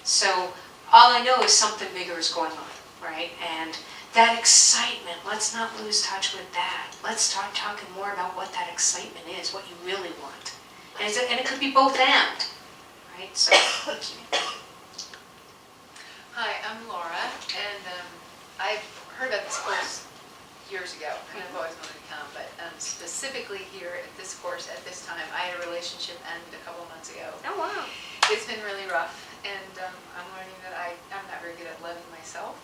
so all I know is something bigger is going on, right? And that excitement, let's not lose touch with that. Let's start talking more about what that excitement is, what you really want. And it could be both and, right? So, Hi, I'm Laura, and I've heard about this course years ago, and I've always wanted to come, but specifically here at this course at this time, I had a relationship end a couple months ago. oh wow. It's been really rough, and I'm learning that I'm not very good at loving myself,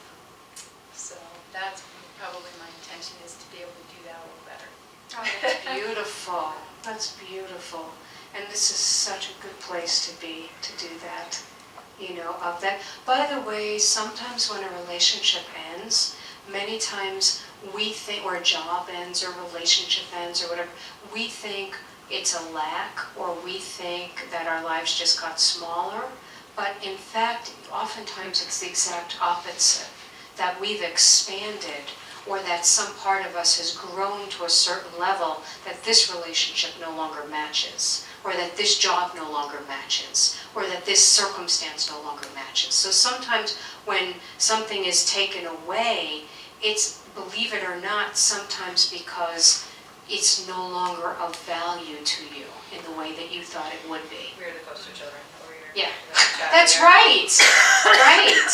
so that's probably my intention, is to be able to do that a little better. Oh, that's beautiful. That's beautiful. And this is such a good place to be, to do that. You know, of that. By the way, sometimes when a relationship ends, many times we think, or a job ends, or relationship ends, or whatever, we think it's a lack, or we think that our lives just got smaller. But in fact, oftentimes it's the exact opposite, that we've expanded, or that some part of us has grown to a certain level that this relationship no longer matches, or that this job no longer matches, or that this circumstance no longer matches. So sometimes when something is taken away, it's, believe it or not, sometimes because it's no longer of value to you in the way that you thought it would be. We were the poster children over here. Yeah. That's right, right.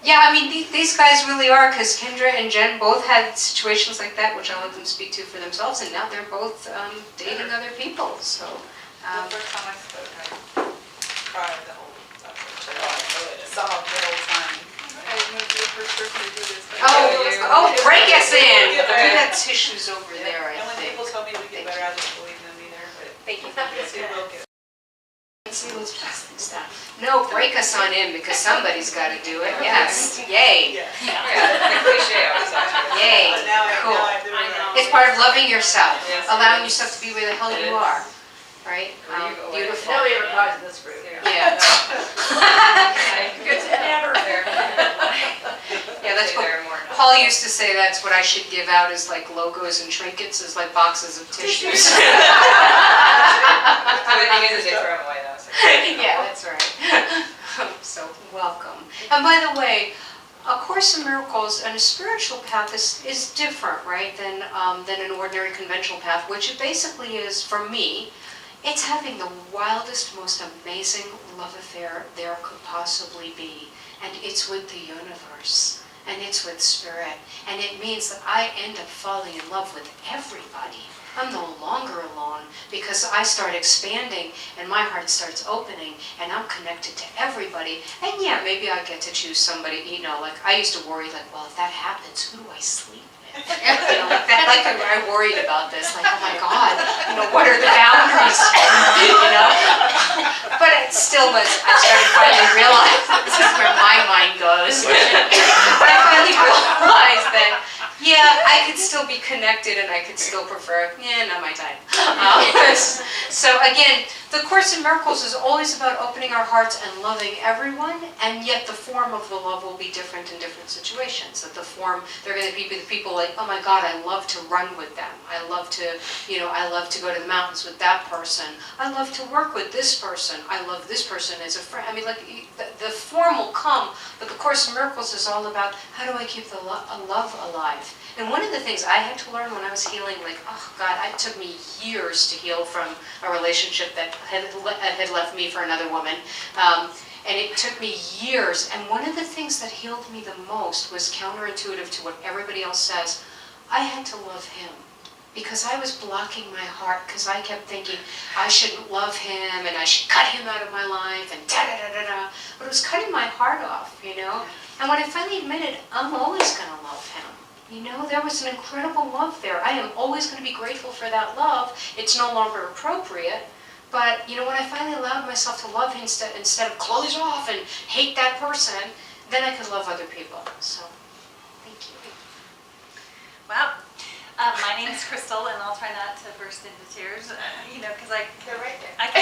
Yeah, I mean, these guys really are, because Kendra and Jen both had situations like that, which I'll let them speak to for themselves, and now they're both dating other people, so. The first time I spoke, prior to the whole saw the whole time. I didn't know if you were the first person to do this. Break us in. We got tissues over there, I And when think. people tell me we get better, I don't believe them either, but Thank you. it will get. See what's plastic stuff. No, break us on in, because somebody's got to do it. Yes, yay, Yeah. Yeah, the cliche always actually. yay, But now cool. I do it. It's part of loving yourself, Yes, allowing it is. yourself to be where the hell It you is. are, right? Where you go, Beautiful. Nobody ever cries in this group. Yeah. Good to never. Yeah, that's what There are more now. Paul used to say. That's what I should give out as like logos and trinkets, as like boxes of tissues. So the thing is they throw them away though. So. Yeah, that's right. So welcome. And by the way, A Course in Miracles and a spiritual path is different, right, than an ordinary conventional path, which it basically is, for me, it's having the wildest, most amazing love affair there could possibly be. And it's with the universe. And it's with spirit. And it means that I end up falling in love with everybody. I'm no longer alone, because I start expanding and my heart starts opening and I'm connected to everybody. And yeah, maybe I get to choose somebody, you know, like I used to worry, like, well, if that happens, who do I sleep with? You know, like I worried about this, like, oh my God, you know, what are the boundaries? You know? But it still was, I started finally realizing this is where my mind goes. But I finally realized that, yeah, I could still be connected and I could still prefer, not my time. So again, the Course in Miracles is always about opening our hearts and loving everyone, and yet the form of the love will be different in different situations. That the form, they're going to be the people like, oh my God, I love to run with them. I love to, I love to go to the mountains with that person. I love to work with this person. I love this person as a friend. I mean, like, the form will come, but the Course in Miracles is all about how do I keep the love alive. And one of the things I had to learn when I was healing, like, oh God, it took me years to heal from a relationship that had left me for another woman. And it took me years. And one of the things that healed me the most was counterintuitive to what everybody else says. I had to love him. Because I was blocking my heart, because I kept thinking I shouldn't love him and I should cut him out of my life and da-da-da-da-da. But it was cutting my heart off, And when I finally admitted, I'm always going to love him. There was an incredible love there. I am always going to be grateful for that love. It's no longer appropriate. But, when I finally allowed myself to love him instead of close off and hate that person, then I could love other people. So, thank you. Wow. My name is Crystal, and I'll try not to burst into tears, because They're right there. I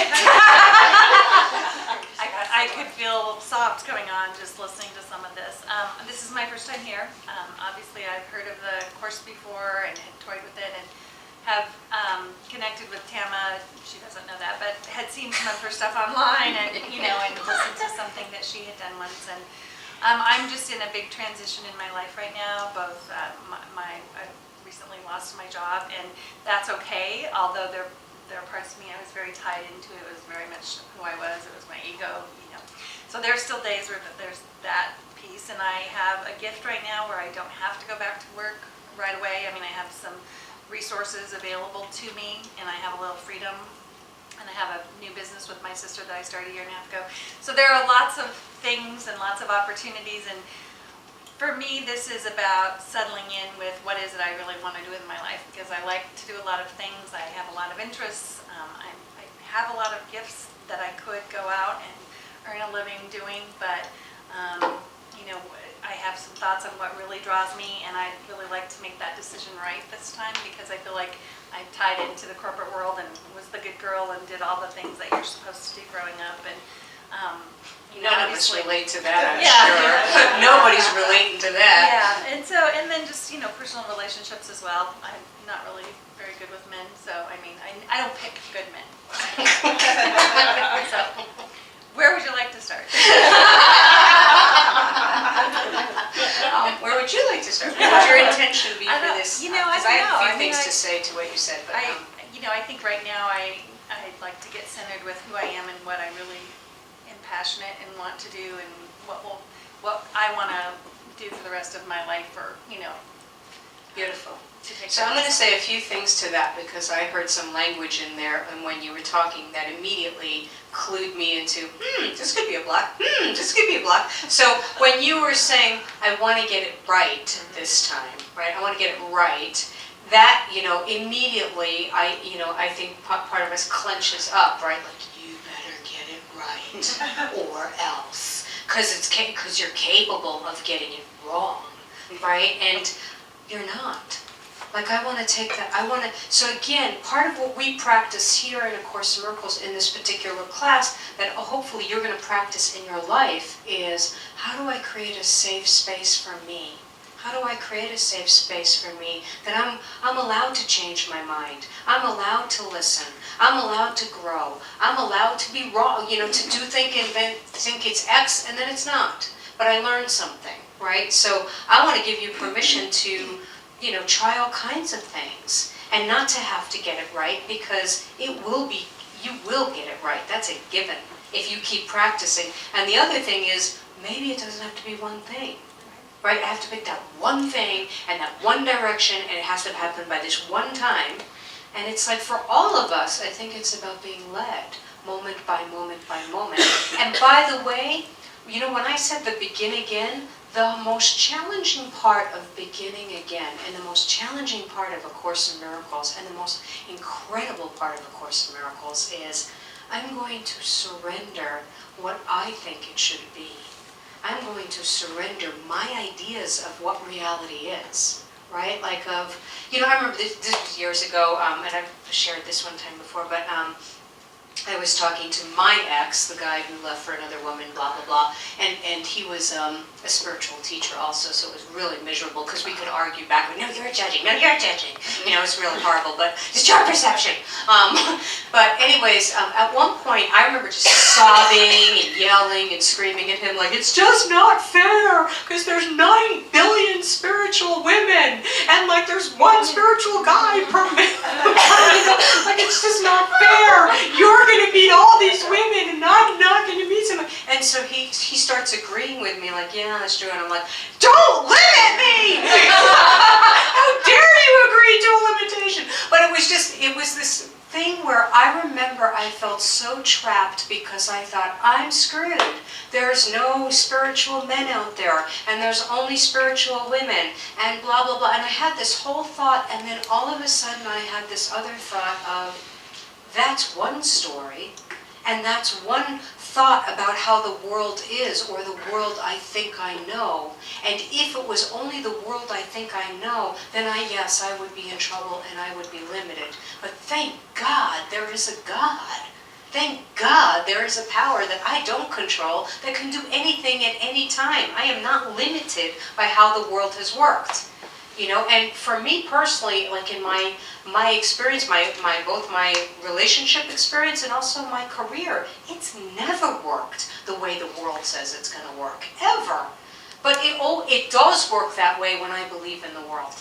could feel sobs going on just listening to some of this. This is my first time here. Obviously, I've heard of the course before and had toyed with it and have connected with Tama. She doesn't know that, but had seen some of her stuff online and, and listened to something that she had done once. And I'm just in a big transition in my life right now. Both I recently lost my job, and that's okay, although there are parts of me I was very tied into. It was very much who I was. It was my ego, So there's still days where there's that piece, and I have a gift right now where I don't have to go back to work right away. I mean, I have some resources available to me, and I have a little freedom, and I have a new business with my sister that I started a year and a half ago. So there are lots of things and lots of opportunities, and for me, this is about settling in with what is it I really want to do in my life, because I like to do a lot of things. I have a lot of interests. I have a lot of gifts that I could go out and earn a living doing, but I have some thoughts on what really draws me, and I'd really like to make that decision right this time, because I feel like I'm tied into the corporate world and was the good girl and did all the things that you're supposed to do growing up, and None of us relate to that, I'm Yeah. sure. Nobody's relating to that. Yeah, and then just, personal relationships as well. I'm not really very good with men, so I don't pick good men. So, where would you like to start? Where would you like to start? What would your intention be I for don't- this? you know, I Because don't I have know. a I few mean, things I- to say to what you said, but I think right now I'd like to get centered with who I am and what I really am passionate and want to do, and what I want to do for the rest of my life, or beautiful. to take. So I'm going to say a few things to that, because I heard some language in there, and when you were talking, that immediately clued me into, this could be a block, this could be a block. So when you were saying, I want to get it right this time, right? I want to get it right. That, immediately, I think part of us clenches up, right? Like, you better get it right, or else. Because you're capable of getting it wrong, right? And you're not. Like, I want to take that, so again, part of what we practice here in A Course in Miracles in this particular class, that hopefully you're going to practice in your life, is how do I create a safe space for me? How do I create a safe space for me that I'm allowed to change my mind? I'm allowed to listen. I'm allowed to grow. I'm allowed to be wrong, to do think it's X and then it's not. But I learned something, right? So I want to give you permission to, try all kinds of things and not to have to get it right, because you will get it right. That's a given if you keep practicing. And the other thing is, maybe it doesn't have to be one thing. Right? I have to pick that one thing and that one direction, and it has to happen by this one time. And it's like, for all of us, I think it's about being led moment by moment by moment. And by the way, when I said the begin again, the most challenging part of beginning again, and the most challenging part of A Course in Miracles, and the most incredible part of A Course in Miracles is, I'm going to surrender what I think it should be. I'm going to surrender my ideas of what reality is, right? Like I remember this was years ago, and I've shared this one time before, but I was talking to my ex, the guy who left for another woman, blah, blah, blah, and he was a spiritual teacher also, so it was really miserable because we could argue back, no, you're judging, no, you're judging. You know, it's really horrible, but it's your perception. But anyways, at one point, I remember just sobbing and yelling and screaming at him like, it's just not fair because there's 9 billion spiritual women and like there's one spiritual guy per like it's just not fair. You're going to meet all these women and I'm not going to meet someone. And so he starts agreeing with me like, yeah, that's true. And I'm like, don't limit me! How dare you agree to a limitation? But it was this thing where I remember I felt so trapped because I thought, I'm screwed. There's no spiritual men out there, and there's only spiritual women, and blah, blah, blah. And I had this whole thought, and then all of a sudden I had this other thought of, that's one story, and that's one thought about how the world is, or the world I think I know. And if it was only the world I think I know, then yes, I would be in trouble and I would be limited. But thank God there is a God. Thank God there is a power that I don't control that can do anything at any time. I am not limited by how the world has worked. You know, and for me personally, like in my experience, both my relationship experience and also my career, it's never worked the way the world says it's going to work, ever. But it does work that way when I believe in the world.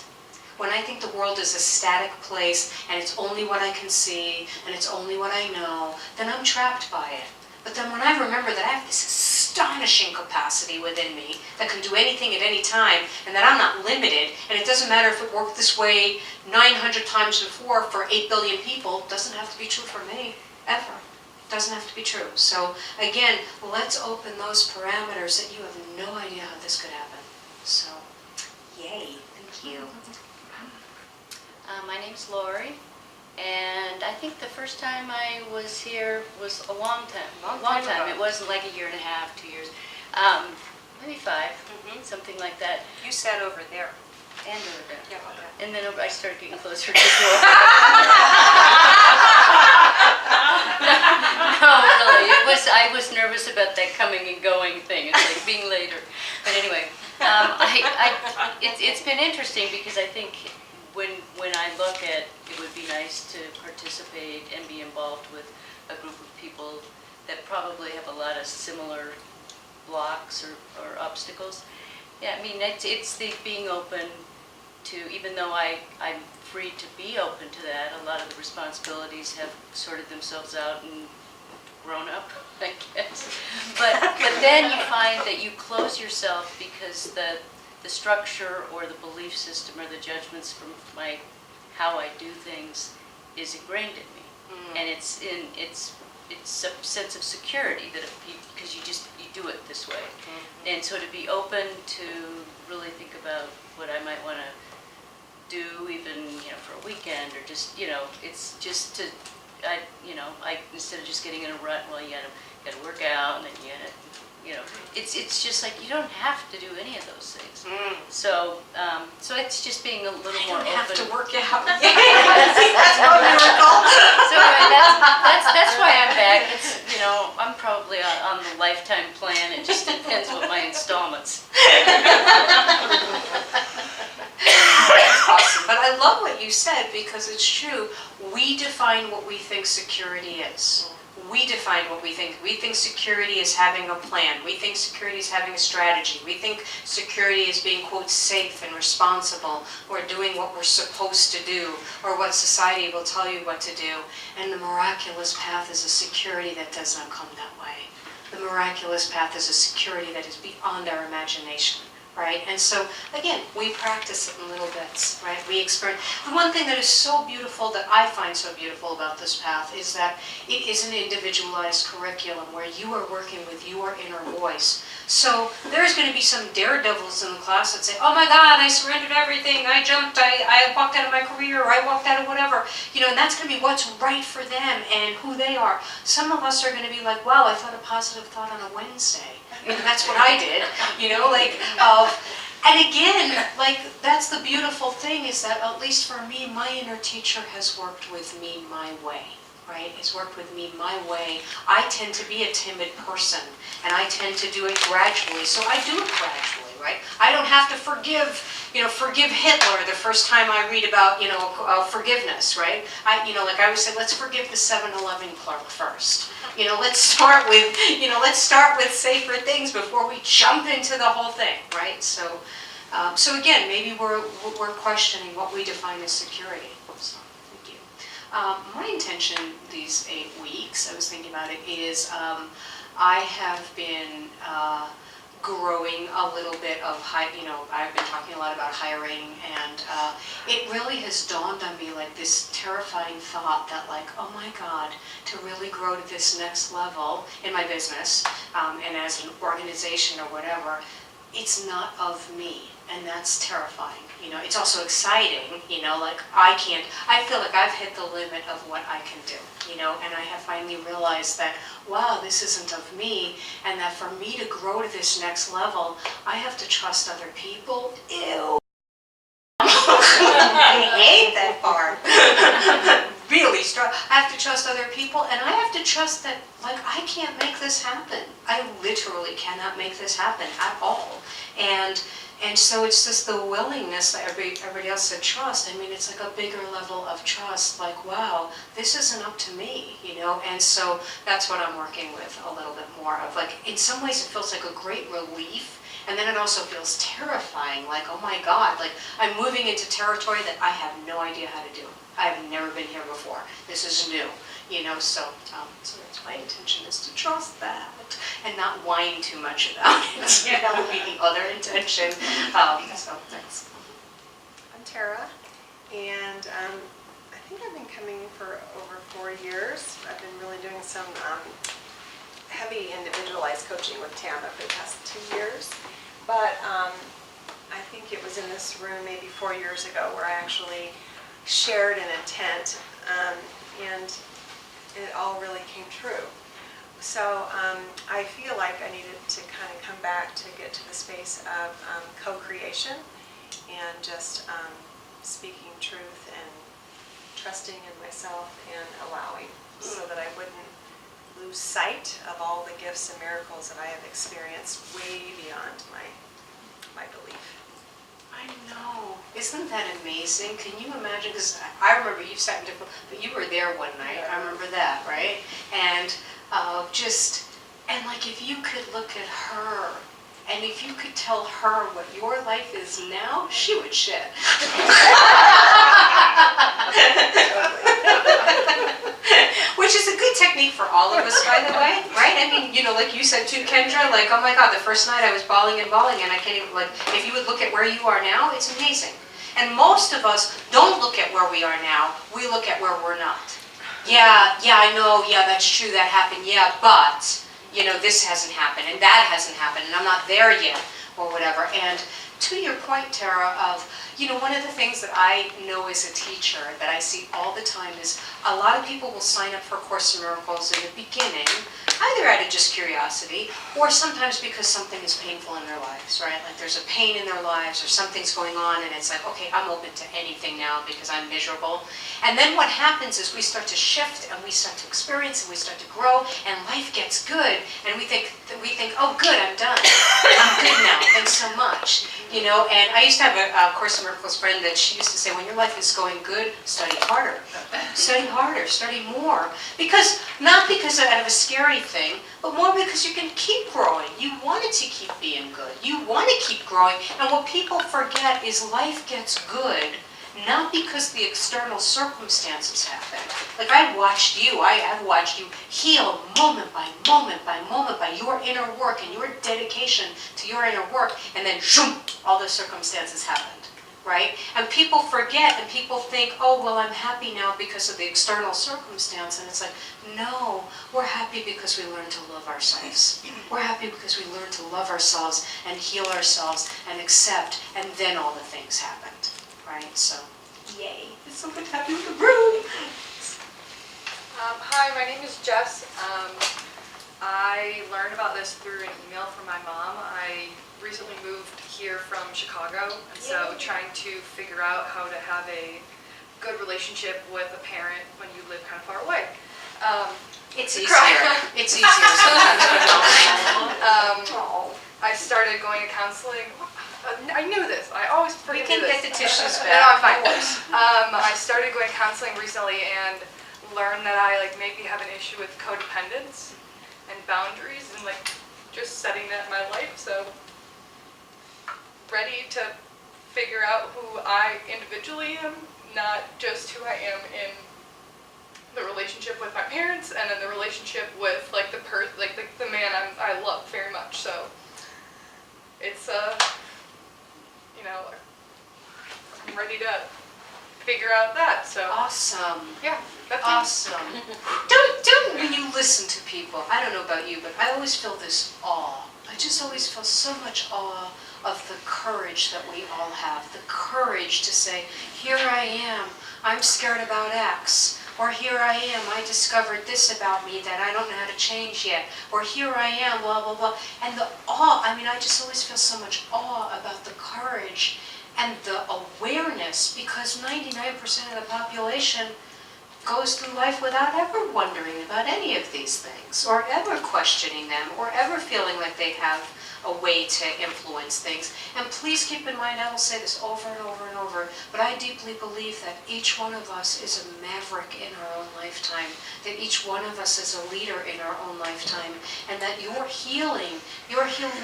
When I think the world is a static place and it's only what I can see and it's only what I know, then I'm trapped by it. But then when I remember that I have this astonishing capacity within me that can do anything at any time and that I'm not limited, and it doesn't matter if it worked this way 900 times before for 8 billion people, it doesn't have to be true for me, ever. It doesn't have to be true. So again, let's open those parameters that you have no idea how this could happen. So, yay, thank you. My name's Lori, and I think the first time I was here was a long time. Long time. It wasn't like a year and a half, 2 years, maybe 5, something like that. You sat over there. And over there. Yeah, okay. And then I started getting closer to the door. No, really, I was nervous about that coming and going thing. It's like being later. But anyway, it's been interesting because I think when I look at, it would be nice to participate and be involved with a group of people that probably have a lot of similar blocks or obstacles. Yeah, I mean, it's the being open to, even though I'm free to be open to that, a lot of the responsibilities have sorted themselves out and grown up, I guess. But then you find that you close yourself because the structure or the belief system or the judgments from how I do things is ingrained in me. And it's a sense of security that because you do it this way. And so to be open to really think about what I might want to do, even for a weekend, or just it's just to I instead of just getting in a rut, well, you gotta work out, and then it's just like you don't have to do any of those things. So it's just being a little more open. I don't have to work out. That's my miracle. So anyway, that's why I'm back. It's I'm probably on the lifetime plan. It just depends what my installments. Awesome. But I love what you said because it's true. We define what we think security is. We define what we think. We think security is having a plan. We think security is having a strategy. We think security is being, quote, safe and responsible, or doing what we're supposed to do, or what society will tell you what to do. And the miraculous path is a security that does not come that way. The miraculous path is a security that is beyond our imagination. Right? And so, again, we practice it in little bits, right? We experience. The one thing that is so beautiful, that I find so beautiful about this path, is that it is an individualized curriculum where you are working with your inner voice. So there's going to be some daredevils in the class that say, oh my God, I surrendered everything, I jumped, I walked out of my career, I walked out of whatever. And that's going to be what's right for them and who they are. Some of us are going to be like, wow, I thought a positive thought on a Wednesday. That's what I did, and again, that's the beautiful thing, is that at least for me, my inner teacher has worked with me my way, right? It's worked with me my way. I tend to be a timid person, and I tend to do it gradually, so I do it gradually, right? I don't have to forgive Hitler the first time I read about, forgiveness, right? Like I always say, let's forgive the 7-Eleven clerk first. Let's start with safer things before we jump into the whole thing, right? So again, maybe we're questioning what we define as security. So, thank you. My intention these 8 weeks, I was thinking about it, is I have been growing a little bit of I've been talking a lot about hiring, and it really has dawned on me like this terrifying thought that like, oh my God, to really grow to this next level in my business and as an organization or whatever, it's not of me, and that's terrifying. It's also exciting, like I feel like I've hit the limit of what I can do, and I have finally realized that, wow, this isn't of me, and that for me to grow to this next level, I have to trust other people. Ew. I hate that part. Really strong. I have to trust other people, and I have to trust that, like, I can't make this happen. I literally cannot make this happen at all. And so it's just the willingness that everybody else said trust. I mean, it's like a bigger level of trust, like, wow, this isn't up to me, And so that's what I'm working with a little bit more of. Like, in some ways it feels like a great relief, and then it also feels terrifying, like, oh my God, like I'm moving into territory that I have no idea how to do. I've never been here before. This is new, so that's my intention, is to trust that and not whine too much about it. That would be the other intention. So thanks. I'm Tara, and I think I've been coming for over 4 years. I've been really doing some heavy individualized coaching with Tama for the past 2 years. But I think it was in this room maybe 4 years ago where I actually shared an intent, and it all really came true. So I feel like I needed to kind of come back to get to the space of co-creation and just speaking truth and trusting in myself and allowing, so that I wouldn't lose sight of all the gifts and miracles that I have experienced way beyond my belief. I know. Isn't that amazing? Can you imagine? Because I remember you sat in different, but you were there one night. I remember that, right? And and like if you could look at her, and if you could tell her what your life is now, she would shit. Which is a good technique for all of us, by the way, right? I mean, like you said too, Kendra, like, oh my God, the first night I was bawling, and I can't even, like, if you would look at where you are now, it's amazing. And most of us don't look at where we are now, we look at where we're not. Yeah, I know, yeah, that's true, that happened, yeah, but, this hasn't happened, and that hasn't happened, and I'm not there yet, or whatever. And to your point, Tara, of, one of the things that I know as a teacher that I see all the time is a lot of people will sign up for Course in Miracles in the beginning, either out of just curiosity, or sometimes because something is painful in their lives, right? Like there's a pain in their lives, or something's going on, and it's like, okay, I'm open to anything now because I'm miserable. And then what happens is we start to shift, and we start to experience, and we start to grow, and life gets good, and we think, oh good, I'm done. I'm good now, thanks so much. And I used to have a Course in Miracles friend that she used to say, when your life is going good, study harder. Study harder, study more. Not because out of a scary thing, but more because you can keep growing. You want it to keep being good. You want to keep growing. And what people forget is life gets good, not because the external circumstances happen. Like I've watched you heal moment by moment by moment by your inner work and your dedication to your inner work, and then shoom, all the circumstances happened, right? And people forget, and people think, oh, well, I'm happy now because of the external circumstance, and it's like, no, we're happy because we learn to love ourselves. We're happy because we learn to love ourselves and heal ourselves and accept, and then all the things happened, right? So, yay, it's so good to have you in the room. Hi, my name is Jess. I learned about this through an email from my mom. I recently moved here from Chicago, and so trying to figure out how to have a good relationship with a parent when you live kind of far away. It's To easier. cry. It's easier. sometimes than not. I started going to counseling. I knew this. I always We freaking can knew get this. the tissues No, I'm back. fine. I started going to counseling recently and learned that I like maybe have an issue with codependence and boundaries and like just setting that in my life. So ready to figure out who I individually am, not just who I am in the relationship with my parents and then the relationship with like the man I love very much. So it's I'm ready to figure out that. So Awesome. yeah, that's me. Awesome. Don't when you listen to people, I don't know about you, but I always feel this awe. I just always feel so much awe of the courage that we all have. The courage to say, here I am, I'm scared about X. Or here I am, I discovered this about me that I don't know how to change yet. Or here I am, blah, blah, blah. And the awe, I mean, I just always feel so much awe about the courage and the awareness, because 99% of the population goes through life without ever wondering about any of these things, or ever questioning them, or ever feeling like they have a way to influence things. And please keep in mind, I will say this over and over and over, but I deeply believe that each one of us is a maverick in our own lifetime, that each one of us is a leader in our own lifetime, and that your healing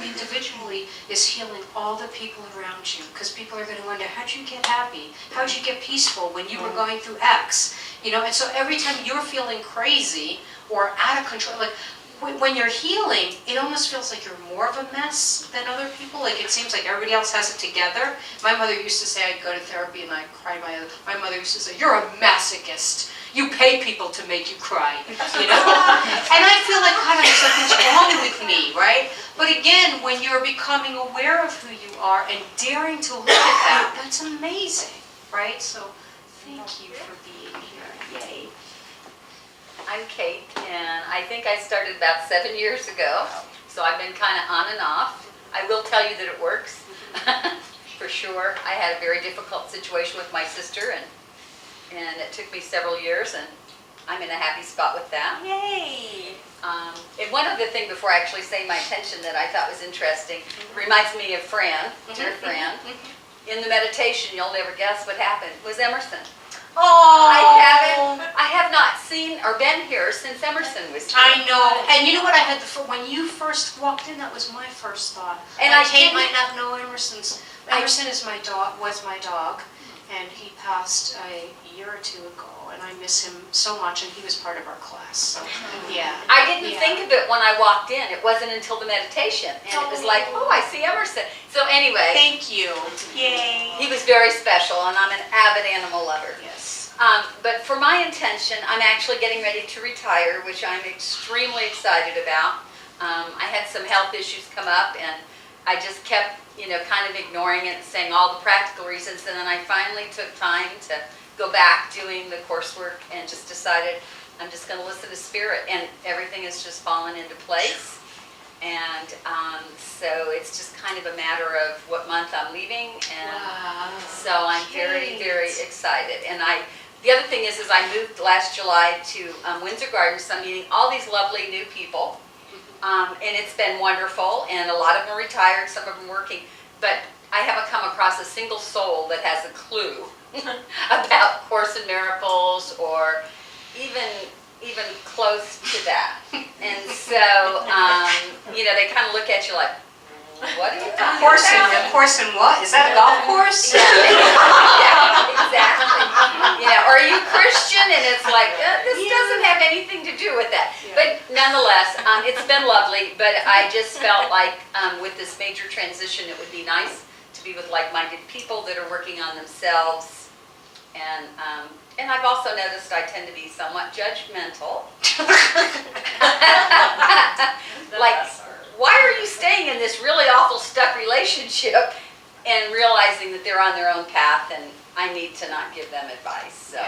individually is healing all the people around you, because people are going to wonder, how'd you get happy? How'd you get peaceful when you were going through X? And so every time you're feeling crazy or out of control, like when you're healing, it almost feels like you're more of a mess than other people. Like it seems like everybody else has it together. My mother used to say I'd go to therapy and I'd cry. My mother used to say, you're a masochist. You pay people to make you cry, And I feel like, God, something's wrong with me, right? But again, when you're becoming aware of who you are and daring to look at that, that's amazing, right? So thank you for being here. Yay. I'm Kate, and I think I started about 7 years ago, so I've been kind of on and off. I will tell you that it works, for sure. I had a very difficult situation with my sister, and it took me several years, and I'm in a happy spot with that. Yay! And one other thing before I actually say my intention that I thought was interesting, reminds me of Fran, dear Fran. In the meditation, you'll never guess what happened, was Emerson. Oh, I have not seen or been here since Emerson was here. I know, and you know what I had, when you first walked in, that was my first thought. And Kate might not know Emerson is my dog, was my dog, and he passed a year or two ago, and I miss him so much, and he was part of our class, so, yeah. I didn't Yeah. think of it when I walked in. It wasn't until the meditation. And it was like, oh, I see Emerson. So anyway, Thank you. yay! he was very special, and I'm an avid animal lover. Yes. But for my intention, I'm actually getting ready to retire, which I'm extremely excited about. I had some health issues come up, and I just kept, kind of ignoring it and saying all the practical reasons. And then I finally took time to go back doing the coursework and just decided I'm just going to listen to Spirit, and everything has just fallen into place. And so it's just kind of a matter of what month I'm leaving, and Wow. so I'm very, very excited. And the other thing is I moved last July to Windsor Gardens, so I'm meeting all these lovely new people, and it's been wonderful, and a lot of them are retired, some of them working, but I haven't come across a single soul that has a clue about Course in Miracles, or even close to that. And so, they kind of look at you like, what are you talking about? A course in what? Is that a golf course? Yeah, exactly. Are you Christian? And it's like, this doesn't have anything to do with that. But nonetheless, it's been lovely, but I just felt like with this major transition, it would be nice to be with like-minded people that are working on themselves. And I've also noticed I tend to be somewhat judgmental. Like, why are you staying in this really awful stuck relationship, and realizing that they're on their own path and I need to not give them advice. So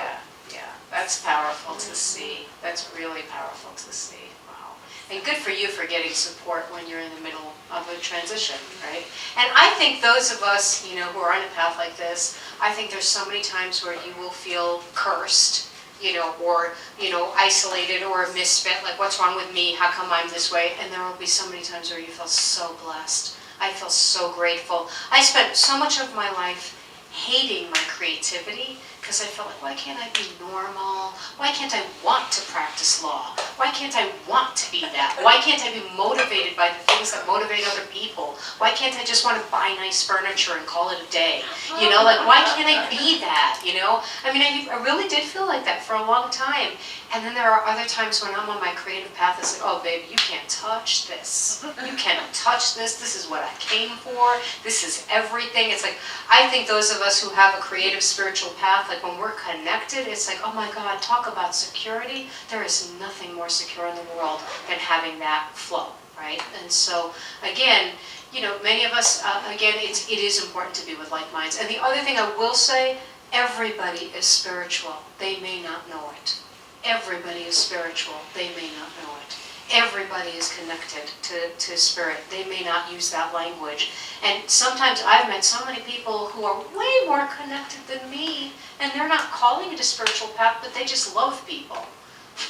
Yeah, that's powerful to see. That's really powerful to see. Wow. And good for you for getting support when you're in the middle of a transition, right? And I think those of us, who are on a path like this, I think there's so many times where you will feel cursed or, isolated or a misfit, like what's wrong with me, how come I'm this way? And there will be so many times where you feel so blessed. I feel so grateful. I spent so much of my life hating my creativity because I felt like, why can't I be normal? Why can't I want to practice law? Why can't I want to be that? Why can't I be motivated by the things that motivate other people? Why can't I just want to buy nice furniture and call it a day? Why can't I be that? I mean, I really did feel like that for a long time. And then there are other times when I'm on my creative path, it's like, oh, baby, you can't touch this. You cannot touch this. This is what I came for. This is everything. It's like, I think those of us who have a creative spiritual path, like when we're connected, it's like, oh my God, talk about security. There is nothing more secure in the world than having that flow, right? And so, again, many of us, it is important to be with like minds. And the other thing I will say, everybody is spiritual. They may not know it. Everybody is spiritual. They may not know it. Everybody is connected to spirit. They may not use that language. And sometimes I've met so many people who are way more connected than me, and they're not calling it a spiritual path, but they just love people.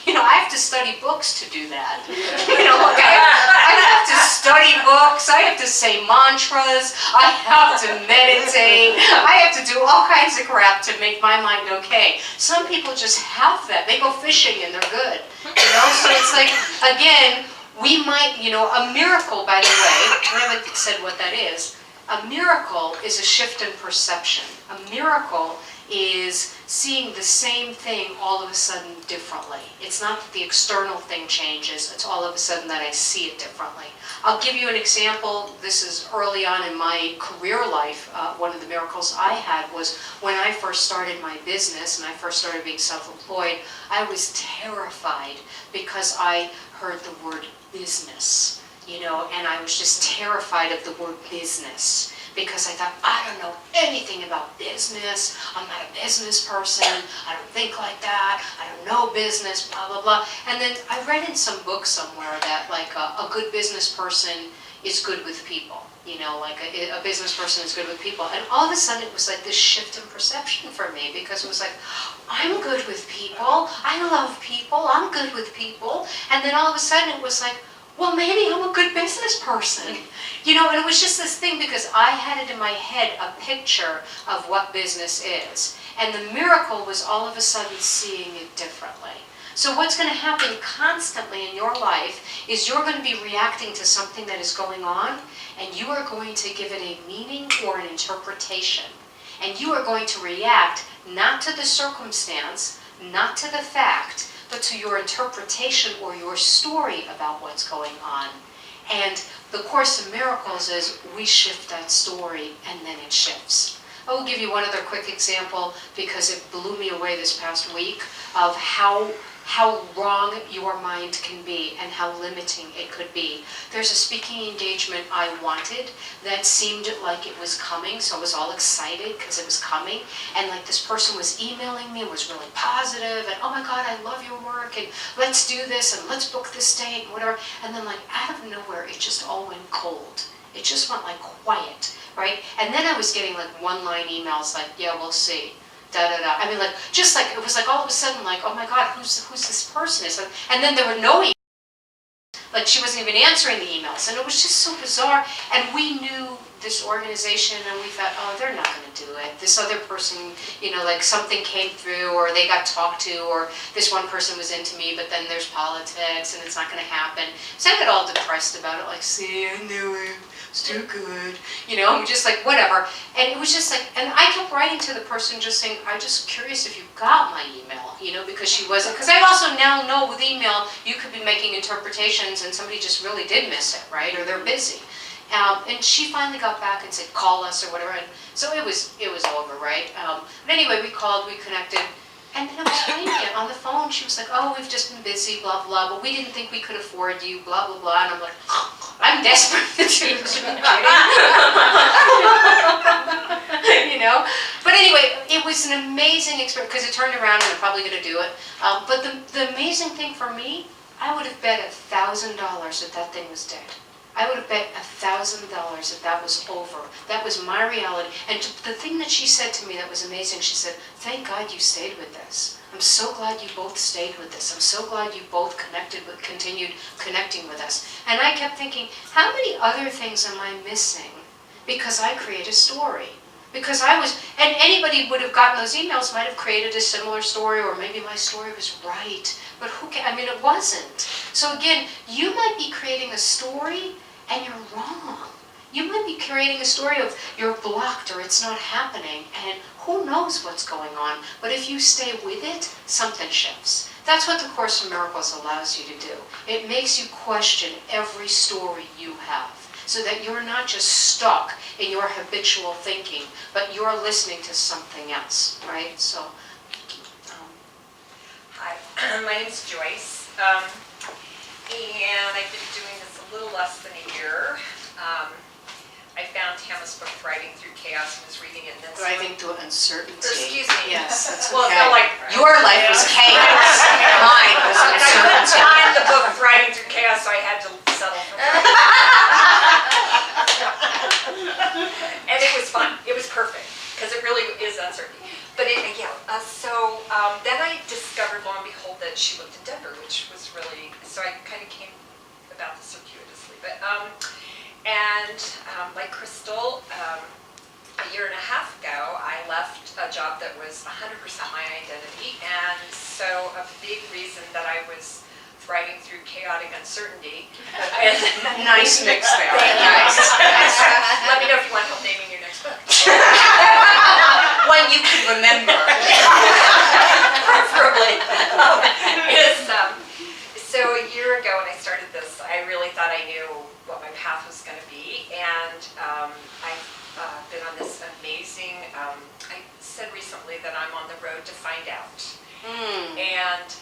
I have to study books to do that. I have to study books, I have to say mantras, I have to meditate, I have to do all kinds of crap to make my mind okay. Some people just have that. They go fishing and they're good. So it's like, again, we might, a miracle, by the way, I haven't said what that is. A miracle is a shift in perception. A miracle is seeing the same thing all of a sudden differently. It's not that the external thing changes, it's all of a sudden that I see it differently. I'll give you an example. This is early on in my career life. One of the miracles I had was when I first started my business and I first started being self-employed, I was terrified because I heard the word business, and I was just terrified of the word business. Because I thought, I don't know anything about business, I'm not a business person, I don't think like that, I don't know business, blah, blah, blah. And then I read in some book somewhere that a good business person is good with people. A business person is good with people. And all of a sudden it was like this shift in perception for me, because it was like, I'm good with people, I love people, I'm good with people. And then all of a sudden it was like, well, maybe I'm a good business person. And it was just this thing because I had it in my head, a picture of what business is. And the miracle was all of a sudden seeing it differently. So what's going to happen constantly in your life is you're going to be reacting to something that is going on, and you are going to give it a meaning or an interpretation. And you are going to react not to the circumstance, not to the fact, but to your interpretation or your story about what's going on. And the Course in Miracles is we shift that story and then it shifts. I will give you one other quick example because it blew me away this past week of how wrong your mind can be and how limiting it could be. There's a speaking engagement I wanted that seemed like it was coming, so I was all excited because it was coming. And this person was emailing me and was really positive and, oh my God, I love your work and let's do this and let's book this date and whatever. And then out of nowhere, it just all went cold. It just went quiet, right? And then I was getting one-line emails yeah, we'll see. Da-da-da. I mean, it was all of a sudden oh my God, who's this person? And then there were no emails. She wasn't even answering the emails. And it was just so bizarre. And we knew this organization and we thought, oh, they're not going to do it. This other person, something came through or they got talked to or this one person was into me, but then there's politics and it's not going to happen. So I got all depressed about it, see, I knew it. It's too good, I'm just whatever. And it was just and I kept writing to the person just saying, I'm just curious if you got my email, because she wasn't, because I also now know with email, you could be making interpretations and somebody just really did miss it, right, or they're busy. And she finally got back and said, call us or whatever, and so it was over, right? But anyway, we called, we connected, and then I was waiting on the phone, she was like, oh, we've just been busy, blah, blah, but we didn't think we could afford you, blah, blah, blah, and I'm like, I'm desperate to change. But anyway, it was an amazing experience because it turned around and I'm probably going to do it. But the amazing thing for me, I would have bet $1,000 that thing was dead. I would have bet $1,000 that was over. That was my reality. And the thing that she said to me that was amazing, she said, thank God you stayed with this. I'm so glad you both stayed with this. I'm so glad you both continued connecting with us. And I kept thinking, how many other things am I missing because I create a story? Because and anybody would have gotten those emails might have created a similar story, or maybe my story was right, but it wasn't. So again, you might be creating a story and you're wrong. You might be creating a story of you're blocked or it's not happening, and who knows what's going on. But if you stay with it, something shifts. That's what the Course in Miracles allows you to do. It makes you question every story you have, so that you're not just stuck in your habitual thinking, but you're listening to something else, right? So, Hi, my name's Joyce, and I've been doing this a little less than a year. I found Tama's book, Thriving Through Chaos, and was reading it, and then Thriving Through Uncertainty. Excuse me. Yes, that's Well, okay. it felt like Your life was chaos. Mine was I couldn't uncertainty. find the book, Thriving Through Chaos, so I had to settle for that. And it was fun. It was perfect, because it really is uncertainty. But then I discovered, lo and behold, that she lived in Denver, which was really, so I kind of came about this circuitously. But, like Crystal, a year and a half ago, I left a job that was 100% my identity, and so a big reason that I was thriving through chaotic uncertainty. Nice mix there. Nice. Nice. Let me know if you want help naming your next book. One you can remember. Preferably. So a year ago when I started this, I really thought I knew what my path was going to be, and I've been on this amazing, I said recently that I'm on the road to find out. And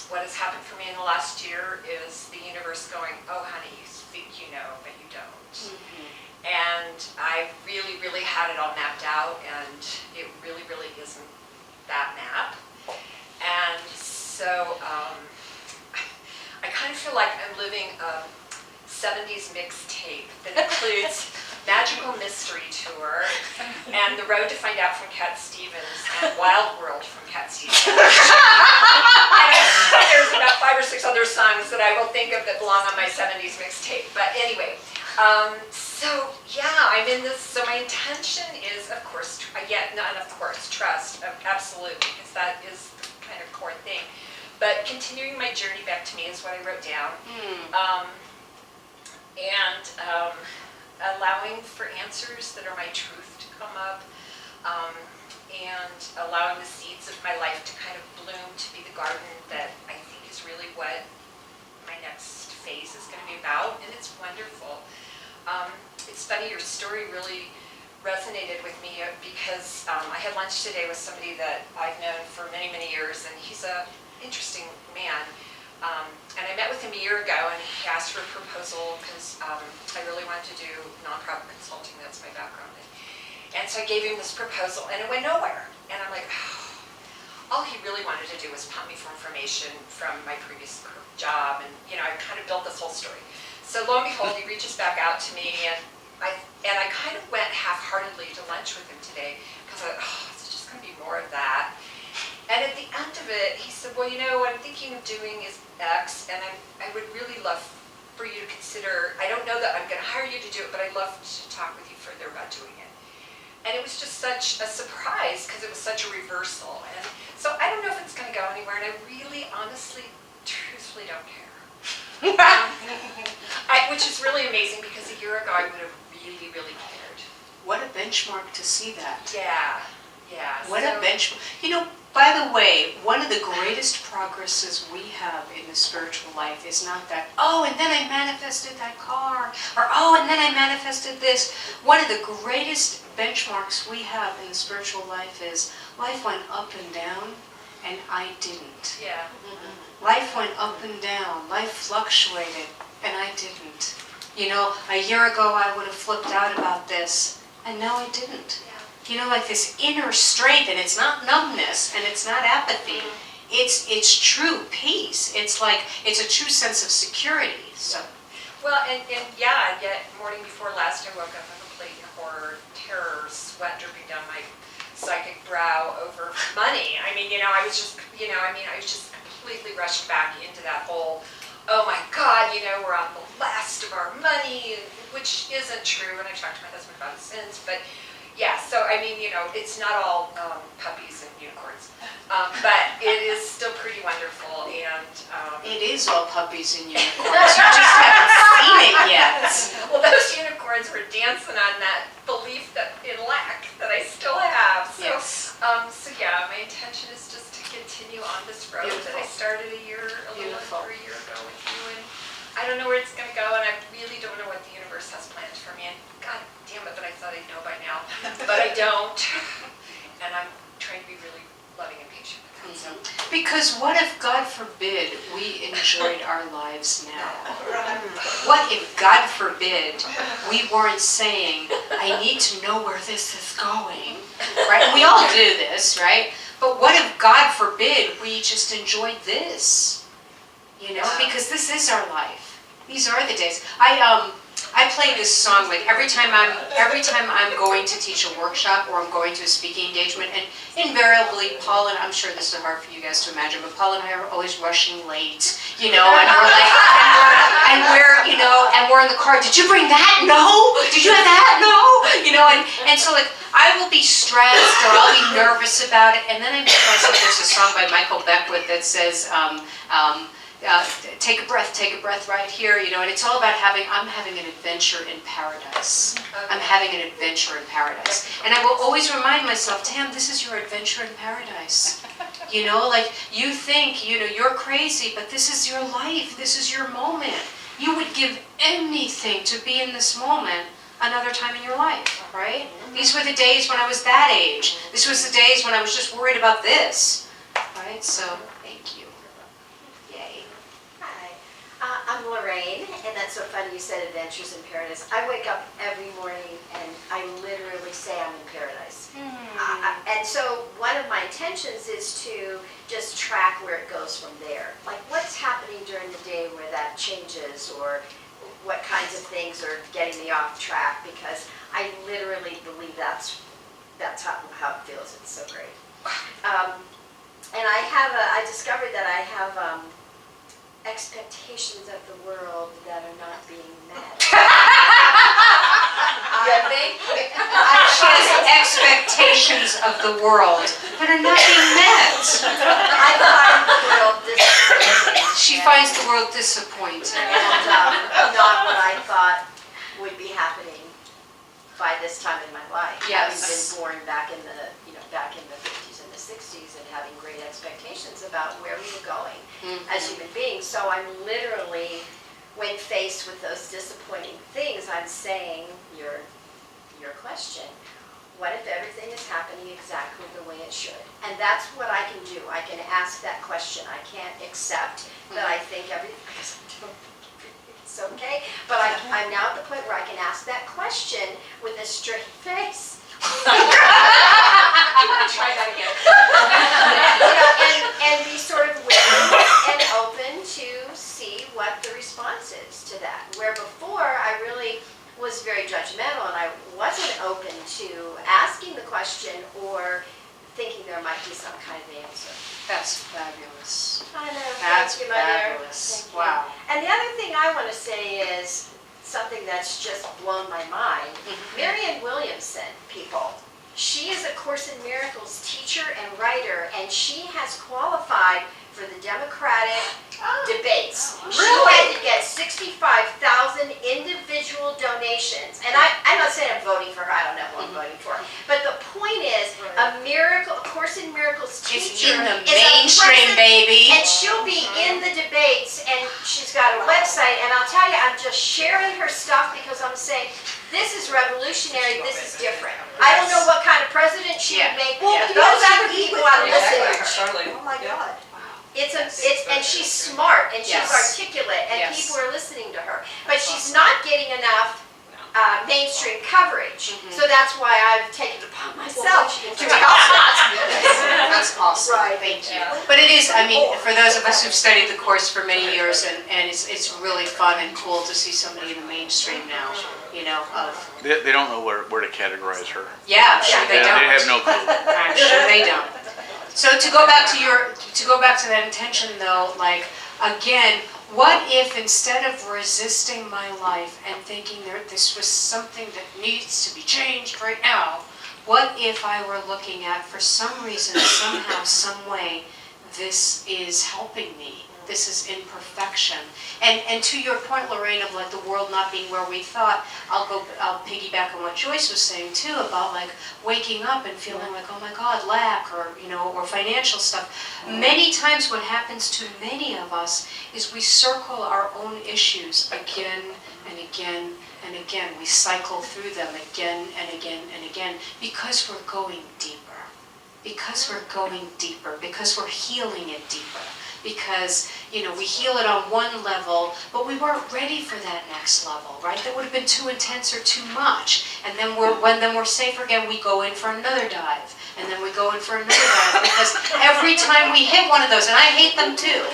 what has happened for me in the last year is the universe going, oh honey, you think you know, but you don't. And I really, really had it all mapped out, and it really, really isn't that map. And so I kind of feel like I'm living a 70s mixtape that includes Magical Mystery Tour and The Road to Find Out from Cat Stevens and Wild World from Cat Stevens. And there's about 5 or 6 other songs that I will think of that belong on my 70s mixtape. But anyway, so yeah, I'm in this, so my intention is, of course, trust, absolutely, because that is the kind of core thing. But continuing my journey back to me is what I wrote down. Allowing for answers that are my truth to come up, and allowing the seeds of my life to kind of bloom to be the garden that I think is really what my next phase is going to be about, and it's wonderful. It's funny, your story really resonated with me because I had lunch today with somebody that I've known for many, many years, and he's an interesting man. And I met with him a year ago, and he asked for a proposal because I really wanted to do nonprofit consulting. That's my background. And so I gave him this proposal, and it went nowhere. And I'm like, all he really wanted to do was pump me for information from my previous job, and I kind of built this whole story. So lo and behold, he reaches back out to me, and I kind of went half-heartedly to lunch with him today because I thought, it's just going to be more of that. And at the end of it, he said, well, what I'm thinking of doing is X, and I would really love for you to consider, I don't know that I'm going to hire you to do it, but I'd love to talk with you further about doing it. And it was just such a surprise because it was such a reversal. And so I don't know if it's going to go anywhere, and I really, honestly, truthfully don't care. Which is really amazing because a year ago I would have really, really cared. What a benchmark to see that. Yeah. What a benchmark. By the way, one of the greatest progresses we have in the spiritual life is not that, oh, and then I manifested that car, or oh, and then I manifested this. One of the greatest benchmarks we have in the spiritual life is life went up and down, and I didn't. Yeah. Life went up and down. Life fluctuated, and I didn't. A year ago I would have flipped out about this, and now I didn't. Like this inner strength, and it's not numbness, and it's not apathy. It's true peace. It's a true sense of security. So, Well, and yeah, yet morning before last, I woke up in complete horror, terror, sweat dripping down my psychic brow over money. I mean, I was just, I was just completely rushed back into that whole, oh my God, we're on the last of our money, which isn't true, and I've talked to my husband about it since, but yeah, so I mean, it's not all puppies and unicorns, but it is still pretty wonderful, and It is all puppies and unicorns. You just haven't seen it yet. well, those unicorns were dancing on that belief that in lack that I still have. So, Yes. so yeah, my intention is just to continue on this road that I started a little over a year ago with you, and I don't know where it's going to go, and I really don't know what the universe has planned for me. And God damn it, that I thought I'd know by now, but I don't. And I'm trying to be really loving and patient with it. So. Because what if, God forbid, we enjoyed our lives now? What if, God forbid, we weren't saying, I need to know where this is going, right? And we all do this, right? But what if, God forbid, we just enjoyed this? Because this is our life. These are the days. I play this song like every time I'm going to teach a workshop or I'm going to a speaking engagement, and invariably Paul and I'm sure this is hard for you guys to imagine, but Paul and I are always rushing late, and we're like, and we're in the car. Did you bring that? No. Did you have that? No. And so like I will be stressed or I'll be nervous about it, and then I make myself. There's a song by Michael Beckwith that says. Take a breath right here, and it's all about I'm having an adventure in paradise. I'm having an adventure in paradise. And I will always remind myself, Tam, this is your adventure in paradise. Like you think, you're crazy, but this is your life. This is your moment. You would give anything to be in this moment another time in your life, right? These were the days when I was that age. This was the days when I was just worried about this, right? So, thank you. Yay. Hi, I'm Lorraine, and that's so funny you said Adventures in Paradise. I wake up every morning and I literally say I'm in paradise. And so one of my intentions is to just track where it goes from there. Like what's happening during the day where that changes, or what kinds of things are getting me off track, because I literally believe that's how it feels. It's so great. And I discovered that I have expectations of the world that are not being met. She has expectations of the world that are not being met. I find the world disappointing. She finds the world disappointing. And not what I thought would be happening by this time in my life. Yes. Having been born back in the 50s and the 60s, and having great expectations about where we were going as human beings. So I'm literally, when faced with those disappointing things, I'm saying your question, what if everything is happening exactly the way it should? And that's what I can do. I can ask that question. I can't accept that I think everything is it's okay, but I'm now at the point where I can ask that question with a straight face. Try that again. And be sort of willing and open to see what the response is to that. Where before I really was very judgmental and I wasn't open to asking the question or thinking there might be some kind of answer. That's fabulous. I know. That's Thank you, my dear. fabulous. Thank you. Wow. And the other thing I want to say is something that's just blown my mind. Marianne Williamson, people. She is a Course in Miracles teacher and writer, and she has qualified for the Democratic debates. She had to get 65,000 individual donations. And I'm not saying I'm voting for her, I don't know who I'm voting for. But the point is, a Course in Miracles teacher in the is a mainstream, president, baby. and she'll be in the debates, and she's got a website, and I'll tell you, I'm just sharing her stuff because I'm saying, this is revolutionary, this is different. I don't know what kind of president she would make. Well, Those other people ought to listen to her. Exactly. Oh my God. And she's smart, and she's Yes. articulate, and Yes. people are listening to her. But she's not getting enough mainstream coverage. Mhm. So that's why I've taken it upon myself to help that. That's awesome, Right. thank you. But it is, I mean, for those of us who've studied the course for many years, and it's really fun and cool to see somebody in the mainstream now, you know, of, They don't know where to categorize her. yeah, I'm sure they They don't. have no clue. I'm sure they don't. So to go back to that intention though, like, again, what if instead of resisting my life and thinking this was something that needs to be changed right now, what if I were looking at, for some reason, somehow, some way, this is helping me, this is imperfection. And to your point, Lorraine, of like the world not being where we thought, I'll piggyback on what Joyce was saying too, about like waking up and feeling like, oh my God, lack, or, you know, or financial stuff. Many times what happens to many of us is we circle our own issues again and again and again. We cycle through them again and again and again because we're going deeper. Because we're going deeper, because we're healing it deeper. Because, you know, we heal it on one level, but we weren't ready for that next level, right? That would have been too intense or too much. And then we're safer again, we go in for another dive. And then we go in for another dive. Because every time we hit one of those, and I hate them too,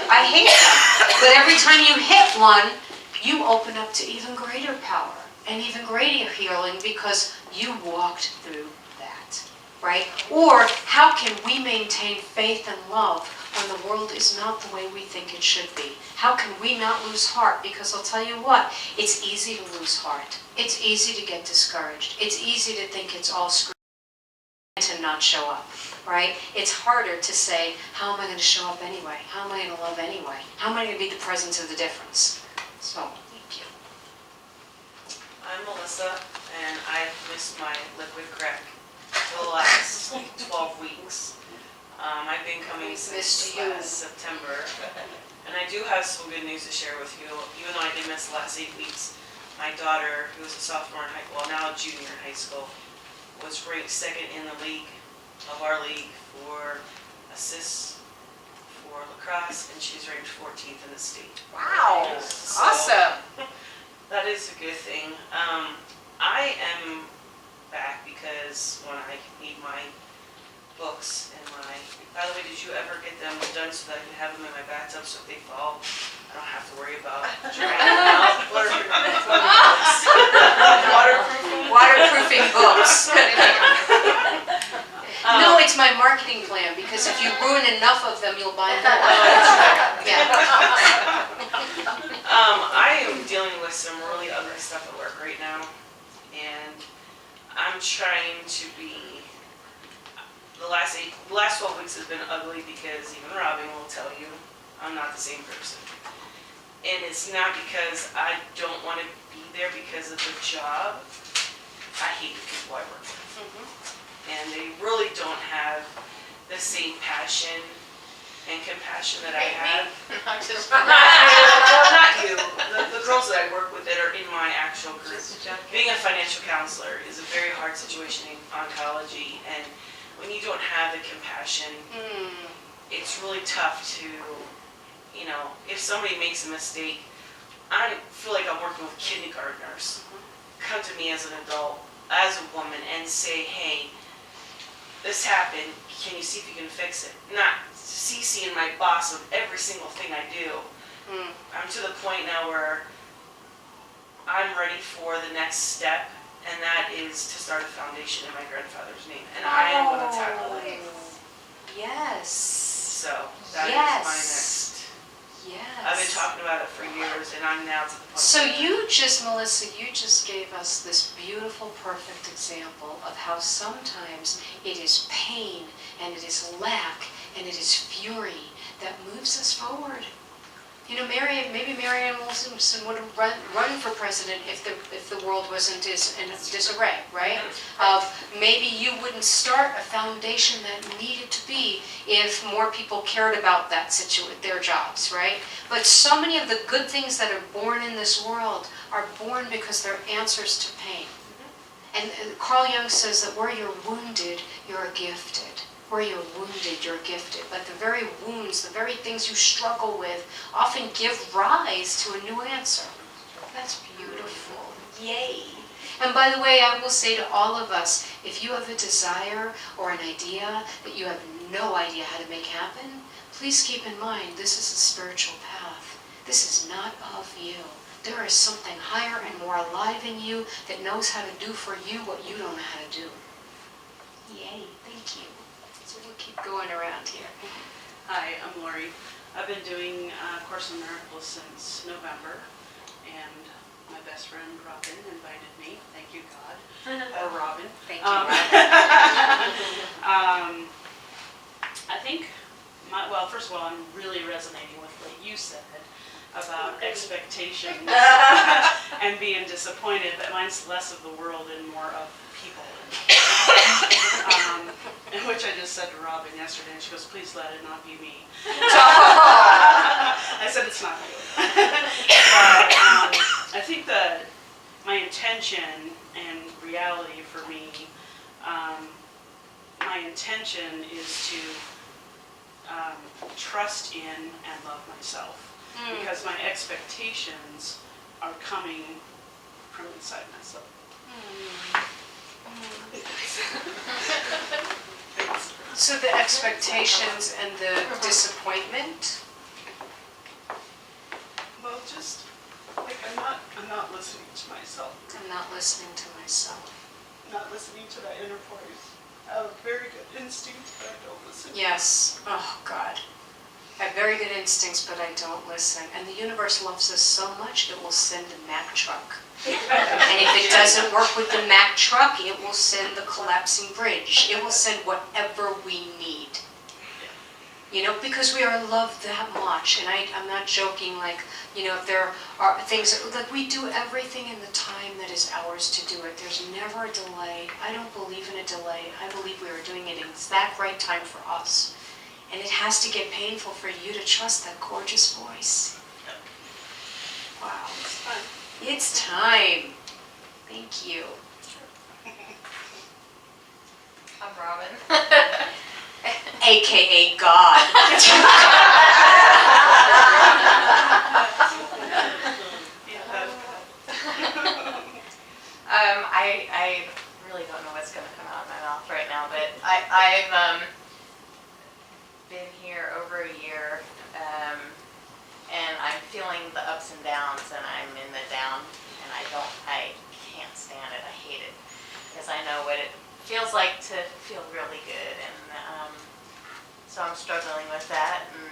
I hate them. But every time you hit one, you open up to even greater power and even greater healing because you walked through that, right? Or how can we maintain faith and love when the world is not the way we think it should be? How can we not lose heart? Because I'll tell you what, it's easy to lose heart. It's easy to get discouraged. It's easy to think it's all screwed and to not show up, right? It's harder to say, how am I going to show up anyway? How am I going to love anyway? How am I going to be the presence of the difference? So, thank you. I'm Melissa, and I've missed my liquid crack for the last 12 weeks. I've been coming since last September, and I do have some good news to share with you. Even though I did miss the last 8 weeks, my daughter, who was a sophomore in high, well now a junior in high school, was ranked second in the league, of our league, for assists for lacrosse, and she's ranked 14th in the state. Wow, So, awesome. that is a good thing. I am back because when I need my books and my, by the way, did you ever get them done so that I can have them in my bathtub so if they fall, I don't have to worry about drying them out? Waterproofing books. No, it's my marketing plan, because if you ruin enough of them, you'll buy more. Yeah. I am dealing with some really ugly stuff at work right now, and I'm trying to be, the last 12 weeks has been ugly because even Robin will tell you I'm not the same person. And it's not because I don't want to be there because of the job. I hate the people I work with. And they really don't have the same passion and compassion that I have. Not just Not you. The girls that I work with that are in my actual group. Being a financial counselor is a very hard situation in oncology, and when you don't have the compassion, it's really tough to, you know, if somebody makes a mistake, I feel like I'm working with kindergartners. Come to me as an adult, as a woman, and say, hey, this happened, can you see if you can fix it? Not CCing my boss of every single thing I do. I'm to the point now where I'm ready for the next step, and that is to start a foundation in my grandfather's name, and I am going to tackle it. Yes. So that is my next. Yes. I've been talking about it for years, and I'm now to the point. So you just, Melissa, you just gave us this beautiful, perfect example of how sometimes it is pain, and it is lack, and it is fury that moves us forward. You know, maybe Marianne Williamson would have run for president if the world wasn't in disarray, right? Maybe you wouldn't start a foundation that needed to be if more people cared about their jobs, right? But so many of the good things that are born in this world are born because they're answers to pain. And Carl Jung says that where you're wounded, you're gifted. Where you're wounded, you're gifted. But the very wounds, the very things you struggle with, often give rise to a new answer. That's beautiful. Yay. And by the way, I will say to all of us, if you have a desire or an idea that you have no idea how to make happen, please keep in mind this is a spiritual path. This is not of you. There is something higher and more alive in you that knows how to do for you what you don't know how to do. Yay, thank you. So we'll keep going around here. Hi, I'm Lori. I've been doing Course in Miracles since November, and my best friend Robin invited me. Thank you, God. Or Robin. Thank you, Robin. I think, well, first of all, I'm really resonating with what you said about expectations and being disappointed, but mine's less of the world and more of people. Which I just said to Robin yesterday, and she goes, please let it not be me. I said it's not you. But I think that my intention and reality for me, my intention is to trust in and love myself. Because my expectations are coming from inside myself. So the expectations and the disappointment? Well, just like I'm not listening to myself. I'm not listening to myself. Not listening to that inner voice. I have very good instincts, but I don't listen. Yes. Oh, God. I have very good instincts, but I don't listen. And the universe loves us so much, it will send a Mack truck. And if it doesn't work with the Mack truck, it will send the collapsing bridge. It will send whatever we need. You know, because we are loved that much. And I'm not joking, like, you know, if there are things, like we do everything in the time that is ours to do it. There's never a delay. I don't believe in a delay. I believe we are doing it in the exact right time for us. And it has to get painful for you to trust that gorgeous voice. Wow. It's fun. It's time. Thank you. I'm Robin. AKA God. I really don't know what's going to come out of my mouth right now, but I've been here over a year, and I'm feeling the ups and downs, and I'm in the down, and I can't stand it. I hate it, because I know what it feels like to feel really good, and so I'm struggling with that, and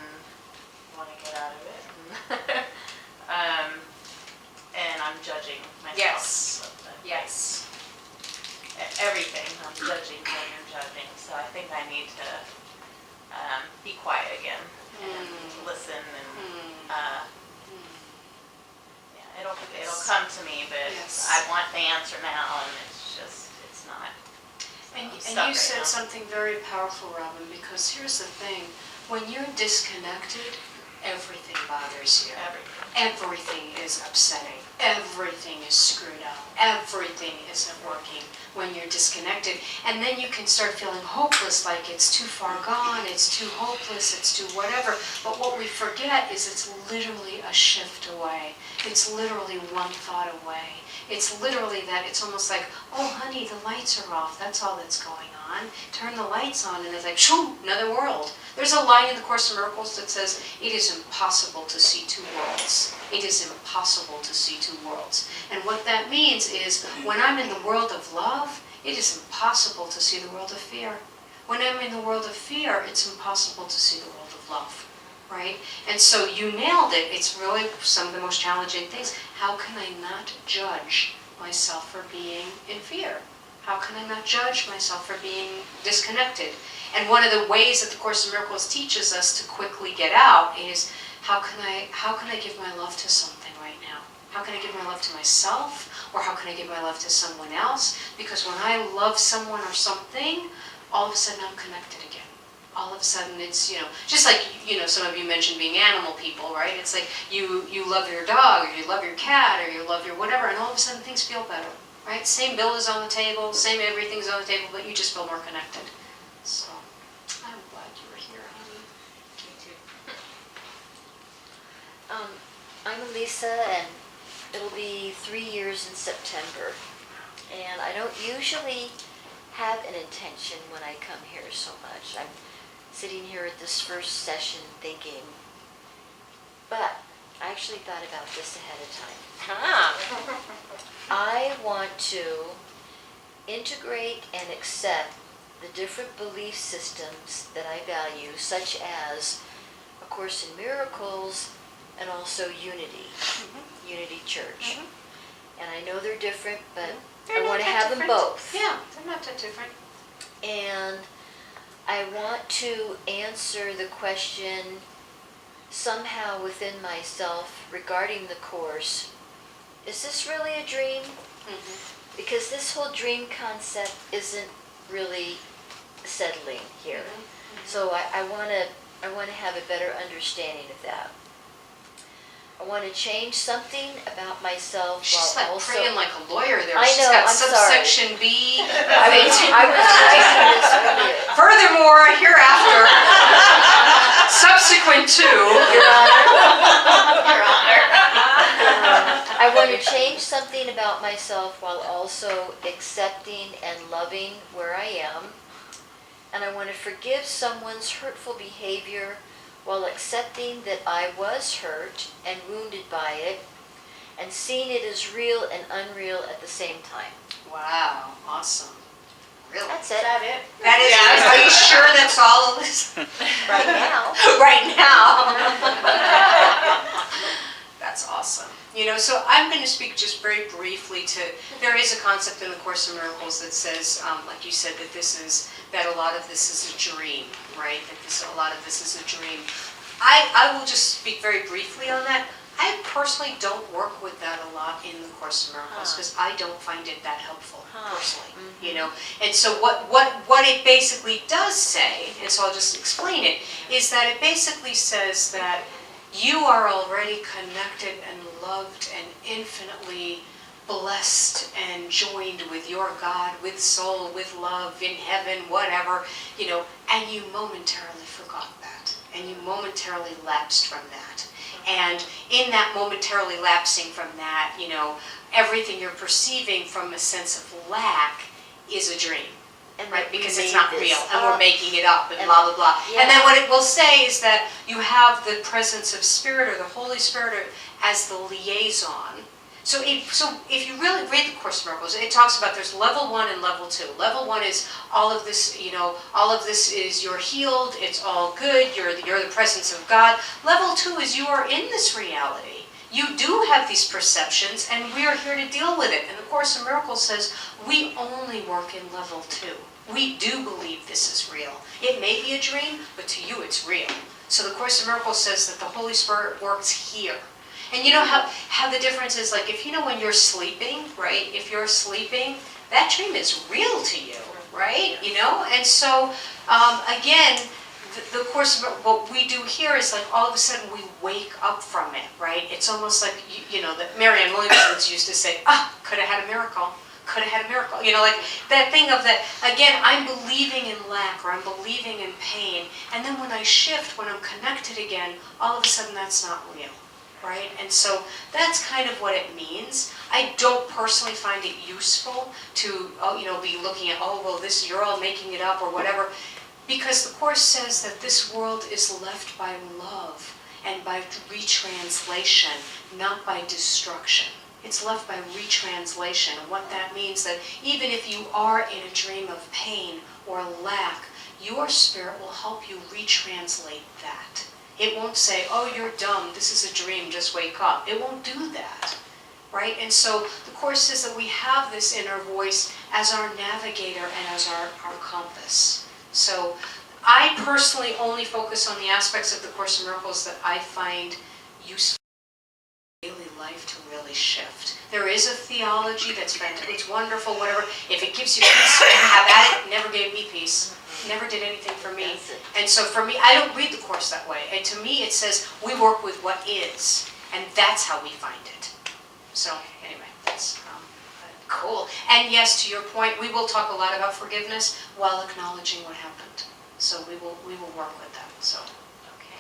want to get out of it, and I'm judging myself. Yes. Yes. Everything, I'm judging, so I think I need to be quiet again and listen, and yeah, it'll come to me, but Yes. I want the answer now, and it's not. And I'm you stuck right said now. something very powerful, Robin, because here's the thing. When you're disconnected, everything bothers you. Everything is upsetting. Everything is screwed up. Everything isn't working when you're disconnected. And then you can start feeling hopeless, like it's too far gone, it's too hopeless, it's too whatever. But what we forget is it's literally a shift away. It's literally one thought away. It's literally that it's almost like, oh honey, the lights are off. That's all that's going on. Turn the lights on, and it's like, shoo, another world. There's a line in the Course in Miracles that says, it is impossible to see two worlds. It is impossible to see two worlds. And what that means is, when I'm in the world of love, it is impossible to see the world of fear. When I'm in the world of fear, it's impossible to see the world of love. Right? And so you nailed it. It's really some of the most challenging things. How can I not judge myself for being in fear? How can I not judge myself for being disconnected? And one of the ways that the Course in Miracles teaches us to quickly get out is, how can I give my love to something right now? How can I give my love to myself? Or how can I give my love to someone else? Because when I love someone or something, all of a sudden I'm connected again. All of a sudden it's, just like, some of you mentioned being animal people, right? It's like you love your dog, or you love your cat, or you love your whatever, and all of a sudden things feel better, right? Same bill is on the table, same everything's on the table, but you just feel more connected. So, I'm glad you were here, honey. I'm Elisa, and it'll be 3 years in September. And I don't usually have an intention when I come here so much. I'm sitting here at this first session thinking, but I actually thought about this ahead of time. I want to integrate and accept the different belief systems that I value, such as A Course in Miracles and also Unity, Unity Church. And I know they're different, but I want to have them both. Yeah, they're not that different. And I want to answer the question somehow within myself regarding the Course. Is this really a dream? Because this whole dream concept isn't really settling here. So I want to have a better understanding of that. I want to change something about myself She's while like also... praying like a lawyer there. I She's know, got I'm sorry. subsection B. I was writing this earlier. Furthermore, hereafter, subsequent to. Your Honor. Your Honor. I want to change something about myself while also accepting and loving where I am. And I want to forgive someone's hurtful behavior while accepting that I was hurt and wounded by it, and seeing it as real and unreal at the same time. Wow, awesome. Really? That's it. That is, are you sure that's all of this? Right now. Right now. That's awesome. You know, so I'm going to speak just very briefly to, there is a concept in the Course in Miracles that says, like you said, that a lot of this is a dream, right? That a lot of this is a dream. I will just speak very briefly on that. I personally don't work with that a lot in the Course in Miracles because I don't find it that helpful personally, you know. And so what it basically does say, and so I'll just explain it, is that it basically says that you are already connected and loved and infinitely blessed and joined with your God, with soul, with love, in heaven, whatever, you know, and you momentarily forgot that, and you momentarily lapsed from that. And in that momentarily lapsing from that, you know, everything you're perceiving from a sense of lack is a dream. Right, because it's not real, and we're making it up, and blah, blah, blah. Yeah. And then what it will say is that you have the presence of Spirit, or the Holy Spirit, as the liaison. So if you really read the Course in Miracles, it talks about there's level 1 and level 2. Level 1 is all of this, you know, all of this is you're healed, it's all good, you're the presence of God. Level 2 is you are in this reality. You do have these perceptions, and we are here to deal with it. And the Course in Miracles says we only work in level 2. We do believe this is real. It may be a dream, but to you it's real. So the Course in Miracles says that the Holy Spirit works here. And you know how the difference is, like, if you know when you're sleeping, right? If you're sleeping, that dream is real to you, right? You know? And so, again, the Course, what we do here is like all of a sudden we wake up from it, right? It's almost like, you know, that Marianne Williamson used to say, could have had a miracle. Could have had a miracle. You know, like that thing of that, again, I'm believing in lack, or I'm believing in pain. And then when I shift, when I'm connected again, all of a sudden that's not real. Right? And so that's kind of what it means. I don't personally find it useful to, you know, be looking at, well, this, you're all making it up or whatever, because the Course says that this world is left by love and by retranslation, not by destruction. It's left by retranslation. And what that means, that even if you are in a dream of pain or lack, your spirit will help you retranslate that. It won't say, oh, you're dumb, this is a dream, just wake up. It won't do that, right? And so the Course says that we have this inner voice as our navigator and as our compass. So I personally only focus on the aspects of the Course in Miracles that I find useful in daily life to really shift. There is a theology that's fantastic, it's wonderful, whatever. If it gives you peace, have at it. Never gave me peace. Never did anything for me. And so for me, I don't read the Course that way. And to me, it says we work with what is, and that's how we find it. So anyway, that's cool. And yes, to your point, we will talk a lot about forgiveness while acknowledging what happened. So we will work with that. So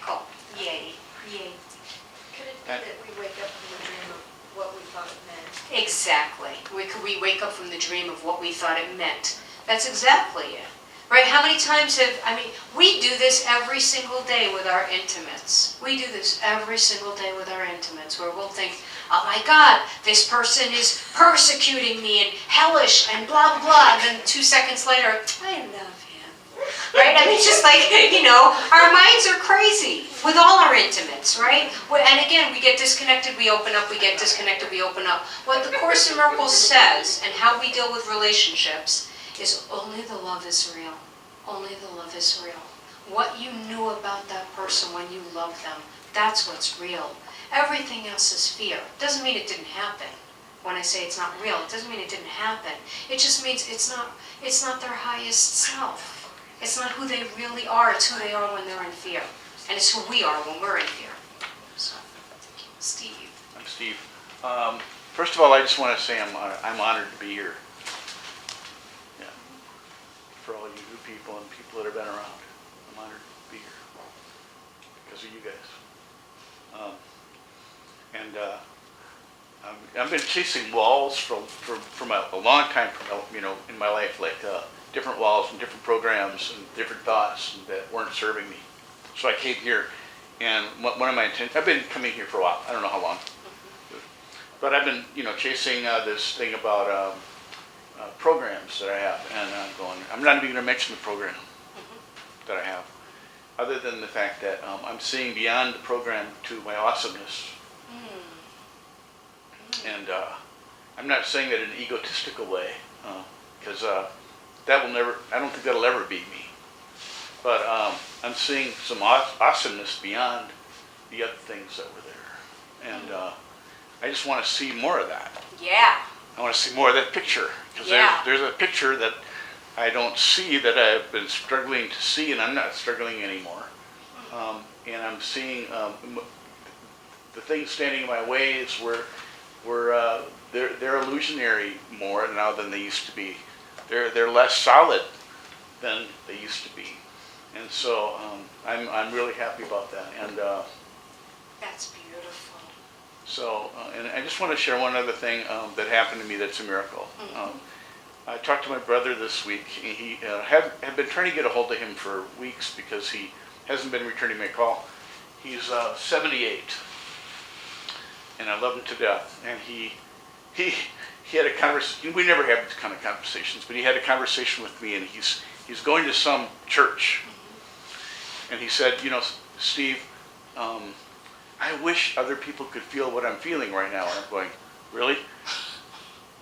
cool. Yay. Could it be that we wake up from the dream of what we thought it meant. Exactly. We wake up from the dream of what we thought it meant. That's exactly it. Right? How many times we do this every single day with our intimates. We do this every single day with our intimates, where we'll think, oh my God, this person is persecuting me and hellish and blah, blah. And then 2 seconds later, I love him. Right? I mean, it's just like, our minds are crazy with all our intimates, right? And again, we get disconnected, we open up, we get disconnected, we open up. What the Course in Miracles says and how we deal with relationships is only the love is real. Only the love is real. What you knew about that person when you loved them, that's what's real. Everything else is fear. Doesn't mean it didn't happen. When I say it's not real, it doesn't mean it didn't happen. It just means it's not their highest self. It's not who they really are. It's who they are when they're in fear. And it's who we are when we're in fear. So, Steve. I'm Steve. First of all, I just want to say I'm honored to be here. Yeah. For all you new people and people that have been around, I'm honored to be here because of you guys. I've been chasing walls from a long time, in my life, like different walls and different programs and different thoughts that weren't serving me. So I came here, and one of my intentions, I've been coming here for a while, I don't know how long, but I've been, chasing this thing about programs that I have, and I'm not even going to mention the program that I have, other than the fact that I'm seeing beyond the program to my awesomeness. And I'm not saying that in an egotistical way, because that will never, I don't think that'll ever be me. But I'm seeing some awesomeness beyond the other things that were there. And I just want to see more of that. Yeah. I want to see more of that picture. Because there's a picture that I don't see that I've been struggling to see, and I'm not struggling anymore. And I'm seeing the things standing in my way is where they're illusionary more now than they used to be. They're less solid than they used to be, and so I'm really happy about that. And that's beautiful. So, and I just want to share one other thing that happened to me that's a miracle. I talked to my brother this week. He have been trying to get a hold of him for weeks because he hasn't been returning my call. He's 78. And I love him to death. And he had a conversation. We never have these kind of conversations, but he had a conversation with me, and he's going to some church. And he said, Steve, I wish other people could feel what I'm feeling right now. And I'm going, really?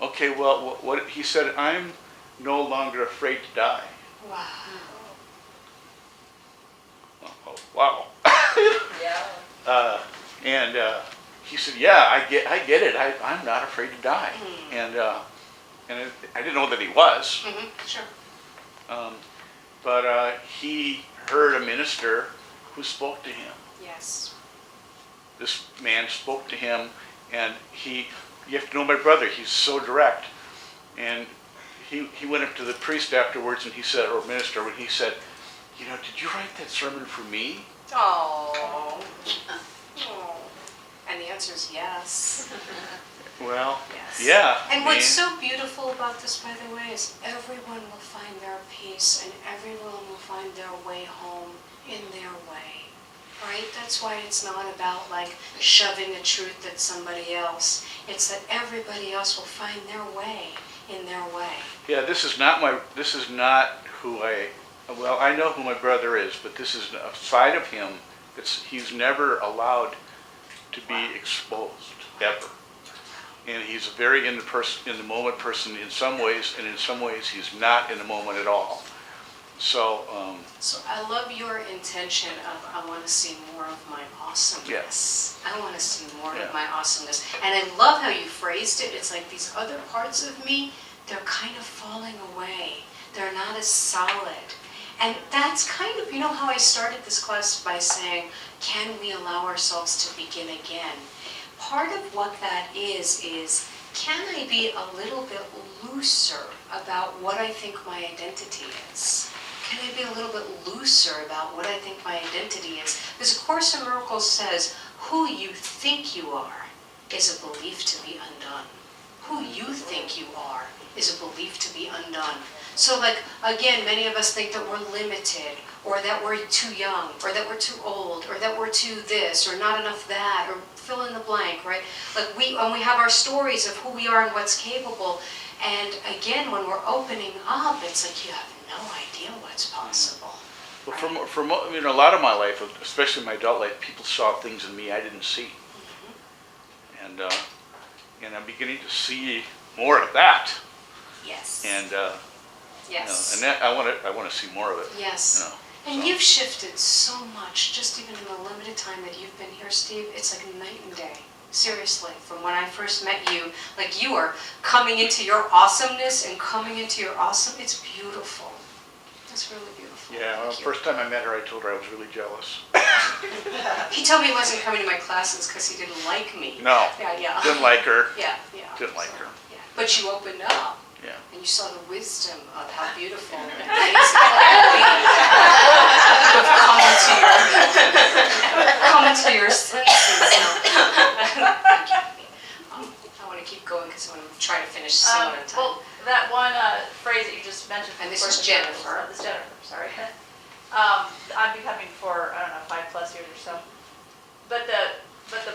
Okay, well, what he said, I'm no longer afraid to die. Wow. Oh, wow. Yeah. And he said, yeah, I get it. I'm not afraid to die. And I didn't know that he was. Sure. But he heard a minister who spoke to him. Yes. This man spoke to him, and you have to know my brother, he's so direct. And he went up to the priest afterwards, and he said, or minister, when he said, did you write that sermon for me? Oh. And the answer is yes. Well, yes. Yeah. And what's so beautiful about this, by the way, is everyone will find their peace and everyone will find their way home in their way. Right? That's why it's not about like shoving a truth at somebody else. It's that everybody else will find their way in their way. Yeah, this is not who I know who my brother is, but this is a side of him he's never allowed to be exposed, ever. And he's a very in the moment person in some ways, and in some ways he's not in the moment at all. So I love your intention of I want to see more of my awesomeness. I want to see more of my awesomeness. And I love how you phrased it. It's like these other parts of me, they're kind of falling away. They're not as solid. And that's kind of, how I started this class by saying, can we allow ourselves to begin again? Part of what that is can I be a little bit looser about what I think my identity is? Can I be a little bit looser about what I think my identity is? Because A Course in Miracles says, who you think you are is a belief to be undone. Who you think you are is a belief to be undone. So like, again, many of us think that we're limited, or that we're too young, or that we're too old, or that we're too this, or not enough that, or fill in the blank, right? Like we have our stories of who we are and what's capable. And again, when we're opening up, it's like you have no idea what's possible. Well, a lot of my life, especially my adult life, people saw things in me I didn't see. And I'm beginning to see more of that. Yes. And yes. And that I want to see more of it. Yes. And you've shifted so much, just even in the limited time that you've been here, Steve. It's like night and day. Seriously, from when I first met you, like you are coming into your awesomeness and coming into your awesome. It's beautiful. It's really beautiful. Yeah, well, the first time I met her, I told her I was really jealous. He told me he wasn't coming to my classes because he didn't like me. No. Yeah. Didn't like her. Yeah. Didn't like her. Yeah. But you opened up. Yeah. And you saw the wisdom of how beautiful and amazing you've come into your senses. I want to keep going because I want to try to finish soon on time. Well, that one phrase that you just mentioned. And this is Jennifer. This is Jennifer, sorry. I've been coming for, 5+ years or so. But the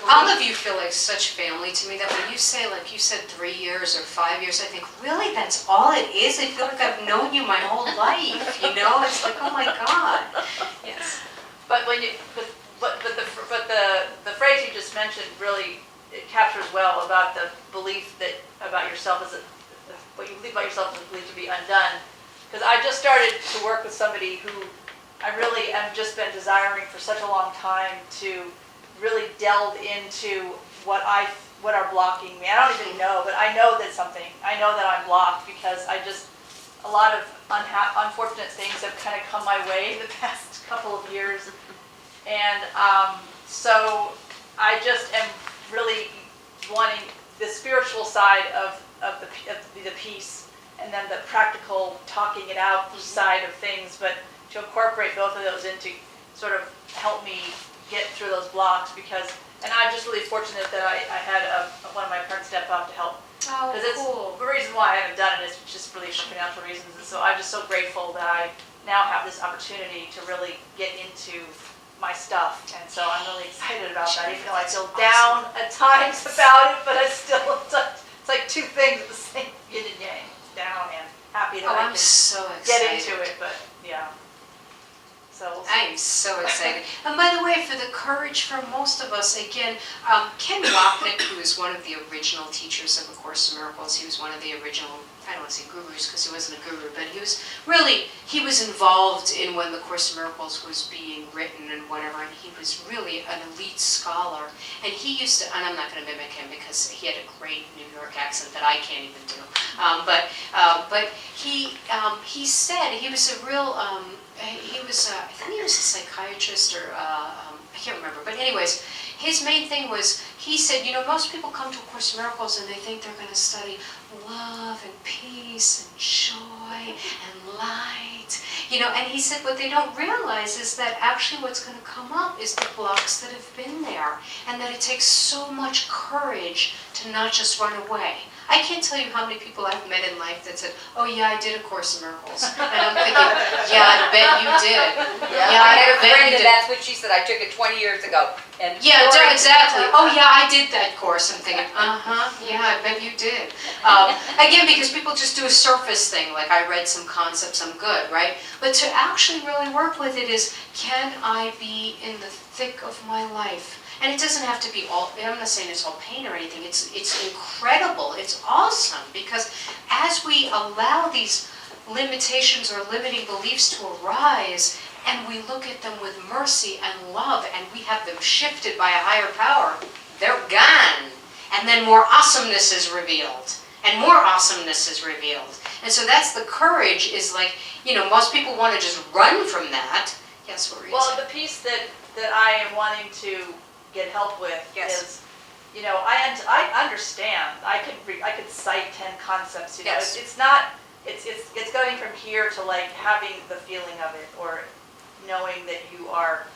all of you feel like such family to me that when you say, like you said, 3 years or 5 years, I think, really, that's all it is? I feel like I've known you my whole life, It's like, oh my God. Yes. But when you, the phrase you just mentioned really, it captures well about the belief that about yourself what you believe about yourself is believed to be undone. Because I just started to work with somebody who I really have just been desiring for such a long time to really delve into what are blocking me. I don't even know, but I know that I know that I'm blocked because a lot of unfortunate things have kind of come my way the past couple of years. And so I just am really wanting the spiritual side of the peace, and then the practical talking it out side of things, but to incorporate both of those into sort of help me get through those blocks and I'm just really fortunate that I had one of my parents step up to help. Oh, Because cool. the reason why I haven't done it is just really for financial reasons, and so I'm just so grateful that I now have this opportunity to really get into my stuff, and so I'm really excited about that, even though I feel down at times about it, but I still, it's like two things at the same yin and yang, down and happy that I I'm can so get excited. into it, but yeah. So we'll see. I am so excited. And by the way, for the courage for most of us, again, Ken Wapnick, who is one of the original teachers of A Course in Miracles, he was one of the original, I don't want to say gurus because he wasn't a guru, but he was involved in when the Course in Miracles was being written and whatever, and he was really an elite scholar. And he used to, and I'm not going to mimic him because he had a great New York accent that I can't even do, but he said he was a real, I think he was a psychiatrist or, I can't remember, but anyways, his main thing was, he said, most people come to A Course in Miracles and they think they're going to study love and peace and joy and light, and he said what they don't realize is that actually what's going to come up is the blocks that have been there, and that it takes so much courage to not just run away. I can't tell you how many people I've met in life that said, oh yeah, I did A Course in Miracles. And I'm thinking, yeah, I bet you did. Yeah, I had a friend and that's what she said, I took it 20 years ago. And yeah, exactly. Oh yeah, I did that course. I'm thinking, yeah, I bet you did. Again, because people just do a surface thing, like I read some concepts, I'm good, right? But to actually really work with it is, can I be in the thick of my life? And it doesn't have to be all, I'm not saying it's all pain or anything, it's incredible, it's awesome, because as we allow these limitations or limiting beliefs to arise, and we look at them with mercy and love, and we have them shifted by a higher power, they're gone. And then more awesomeness is revealed, and more awesomeness is revealed. And so that's the courage, is like, most people want to just run from that. Yes, what were you saying? Well, the piece that I am wanting to get help with is, I understand. I could cite 10 concepts. Yes. It's not. It's going from here to like having the feeling of it, or knowing that you are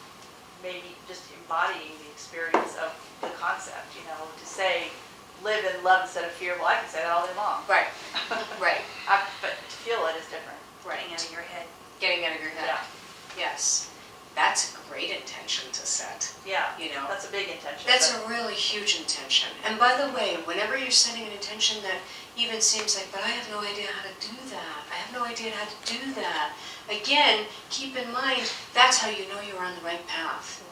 maybe just embodying the experience of the concept, you know, to say, live in love instead of fear. Well, I can say that all day long. Right, right, But to feel it is different. right. Getting out of your head. Getting out of your head. Yeah. Yes. That's a great intention to set, Yeah, you know. that's a big intention. That's but- a really huge intention. And by the way, whenever you're setting an intention that even seems like, but I have no idea how to do that. I have no idea how to do that. Again, keep in mind, that's how you know you're on the right path.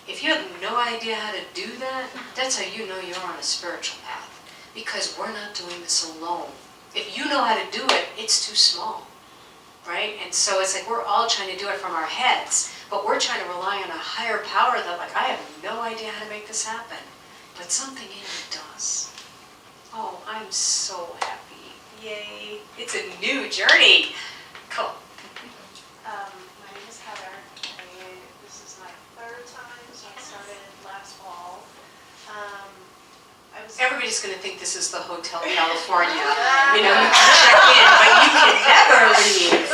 If you have no idea how to do that, that's how you know you're on a spiritual path. Because we're not doing this alone. If you know how to do it, it's too small, right? And so it's like we're all trying to do it from our heads, but we're trying to rely on a higher power that like, I have no idea how to make this happen, but something in you does. Oh, I'm so happy. Yay. It's a new journey. Cool. My name is Heather. This is my third time, so I started last fall. Everybody's going to think this is the Hotel California. You know, you can check in, but you can never leave.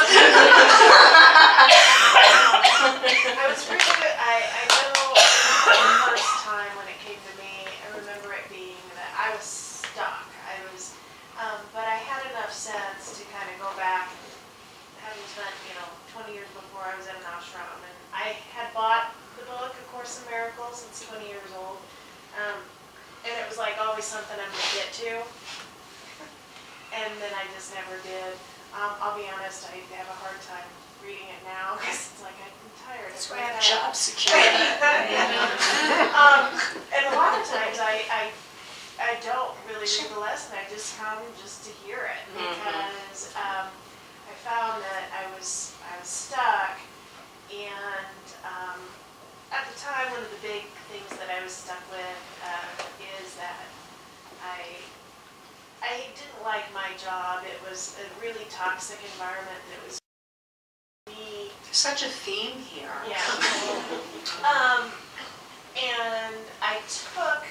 I was really good. I know the first time when it came to me, I remember it being that I was stuck. But I had enough sense to kind of go back, having spent, 20 years before I was at an ashram, and I had bought the book, A Course in Miracles, it's 20 years old. And it was like always something I'm gonna get to. And then I just never did. I'll be honest, I have a hard time reading it now because it's like I'm tired. That's why I have job security. And a lot of times I don't really read the lesson. I just come just to hear it because I found that I was stuck, and at the time, one of the big things that I was stuck with is that I didn't like my job. It was a really toxic environment, and it was me. There's such a theme here. Yeah. And I took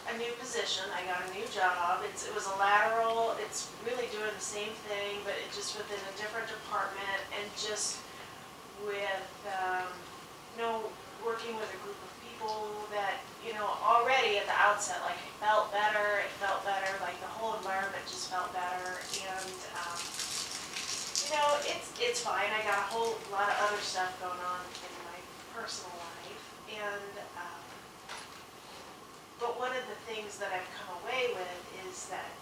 a new position. I got a new job. It was a lateral. It's really doing the same thing, but it just within a different department, and just with working with a group of people that, already at the outset, like it felt better, like the whole environment just felt better, and it's fine. I got a whole lot of other stuff going on in my personal life, and but one of the things that I've come away with is that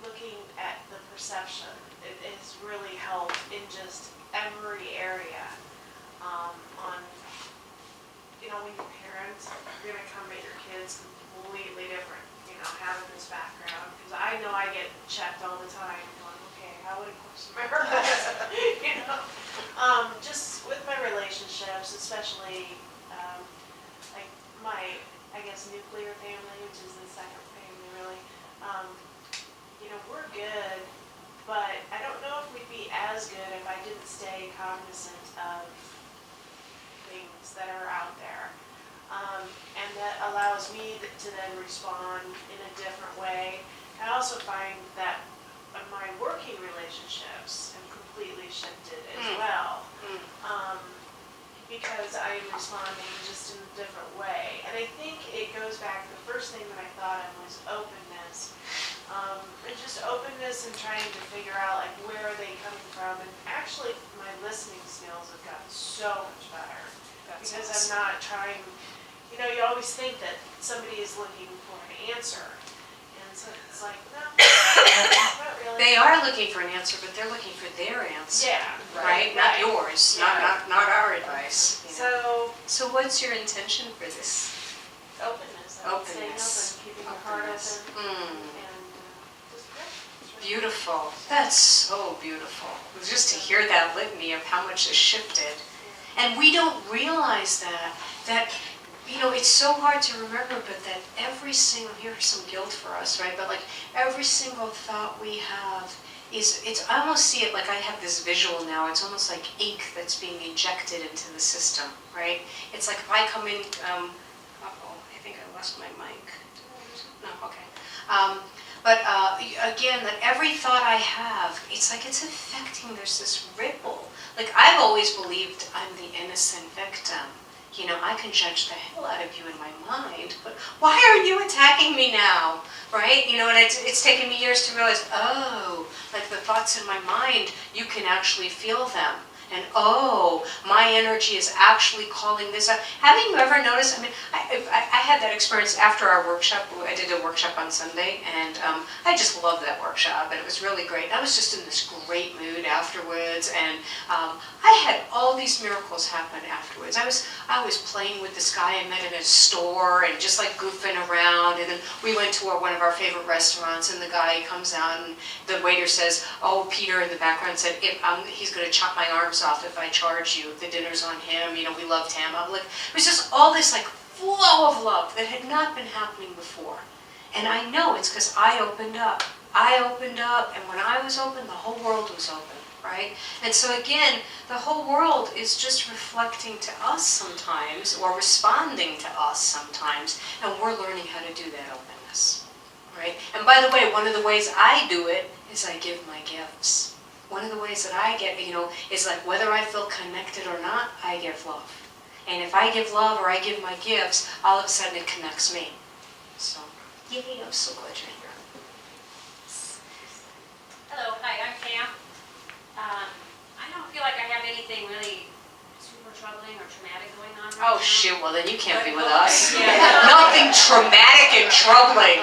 looking at the perception, it has really helped in just every area. When your parents are going to come at your kids completely different, having this background, because I know I get checked all the time, going, okay, how would a Course in Miracles, just with my relationships, especially, like my, I guess, nuclear family, which is the second family, really, we're good, but I don't know if we'd be as good if I didn't stay cognizant of things that are out there. And that allows me to then respond in a different way. I also find that my working relationships have completely shifted as well. Because I am responding just in a different way. And I think it goes back to the first thing that I thought of was openness. And just openness and trying to figure out like where are they coming from. And actually my listening skills have gotten so much better. Because I'm not trying, you always think that somebody is looking for an answer. And so it's like, no, not really. They are looking for an answer, but they're looking for their answer. Yeah. Right? Not yours, Yeah. not our advice. So what's your intention for this? openness, staying Openness. open, keeping your heart Openness. open, and just, Beautiful. That's so beautiful. Just to hear that litany of how much has shifted. And we don't realize that, it's so hard to remember, but that every single, here's some guilt for us, right? But like every single thought we have I almost see it like I have this visual now. It's almost like ink that's being injected into the system, right? It's like if I come in, I think I lost my mic. No, okay. But again, that every thought I have, it's like it's affecting, there's this ripple Like, I've always believed I'm the innocent victim. You know, I can judge the hell out of you in my mind, but why are you attacking me now? Right? You know, and it's taken me years to realize, oh, like the thoughts in my mind, you can actually feel them. And oh, my energy is actually calling this out. Haven't you ever noticed, I mean, I had that experience after our workshop. I did a workshop on Sunday, and I just loved that workshop, and it was really great. I was just in this great mood afterwards, and I had all these miracles happen afterwards. I was playing with this guy I met in a store, and just like goofing around, and then we went to one of our favorite restaurants, and the guy comes out, and the waiter says, oh, Peter in the background said, he's going to chop my arms off if I charge you. The dinner's on him. You know, we love Tama. Like, it was just all this like flow of love that had not been happening before. And I know it's because I opened up. I opened up, and when I was open, the whole world was open, right? And so again, the whole world is just reflecting to us sometimes, or responding to us sometimes, and we're learning how to do that openness, right? And by the way, one of the ways I do it is I give my gifts. One of the ways that I get, you know, is like whether I feel connected or not, I give love. And if I give love or I give my gifts, all of a sudden it connects me. So, yay, I'm so glad you're here. Hello, hi, I'm Pam. I don't feel like I have anything really super troubling or traumatic going on right now. Oh shoot, well then you can't be with But us. yeah. Nothing traumatic and troubling.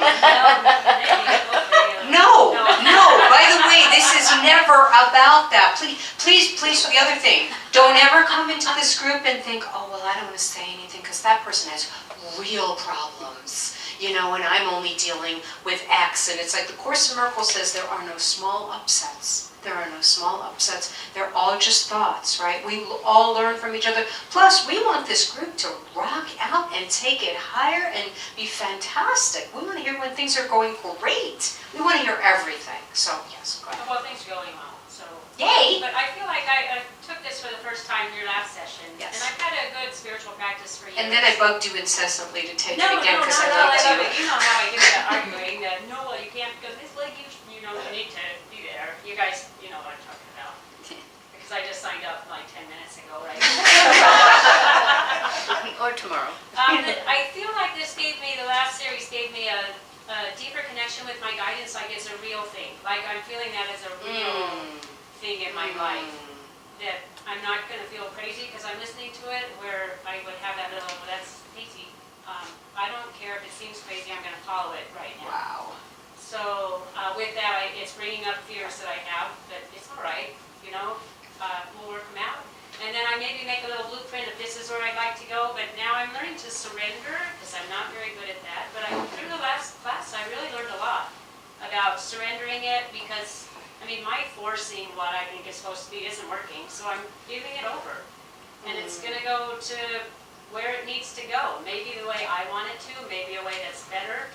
No, No, by the way, this is never about that. Please, the other thing, don't ever come into this group and think, oh, well, I don't want to say anything because that person has real problems. You know, and I'm only dealing with X. And it's like the Course in Miracles says there are no small upsets. There are no small upsets. They're all just thoughts, right? We all learn from each other. Plus, we want this group to rock out and take it higher and be fantastic. We want to hear when things are going great. We want to hear everything. So, yes, go ahead. well, things are going well, so. Yay! But I feel like I took this for the first time in your last session. Yes. And I've had a good spiritual practice for years. And then I bugged you incessantly to take No, it again no, because no, I liked love you. it. You know how I get that arguing that, no, well, you can't, because it's like, you know, you need to be there. You guys, you know what I'm talking about. Because I just signed up like 10 minutes ago, right? Or tomorrow. I feel like the last series gave me a deeper connection with my guidance, like it's a real thing. Like I'm feeling that as a real thing in my life. That I'm not going to feel crazy because I'm listening to it, where I would have that little, well, that's crazy. I don't care if it seems crazy, I'm going to follow it right now. Wow. So with that, it's bringing up fears that I have, but it's all right, you know, we'll work them out. And then I maybe make a little blueprint if this is where I'd like to go, but now I'm learning to surrender, because I'm not very good at that. But through the last class, I really learned a lot about surrendering it, because, I mean, my forcing what I think is supposed to be isn't working, so I'm giving it over. And it's going to go to where it needs to go, maybe the way I want it to, maybe a way that's better,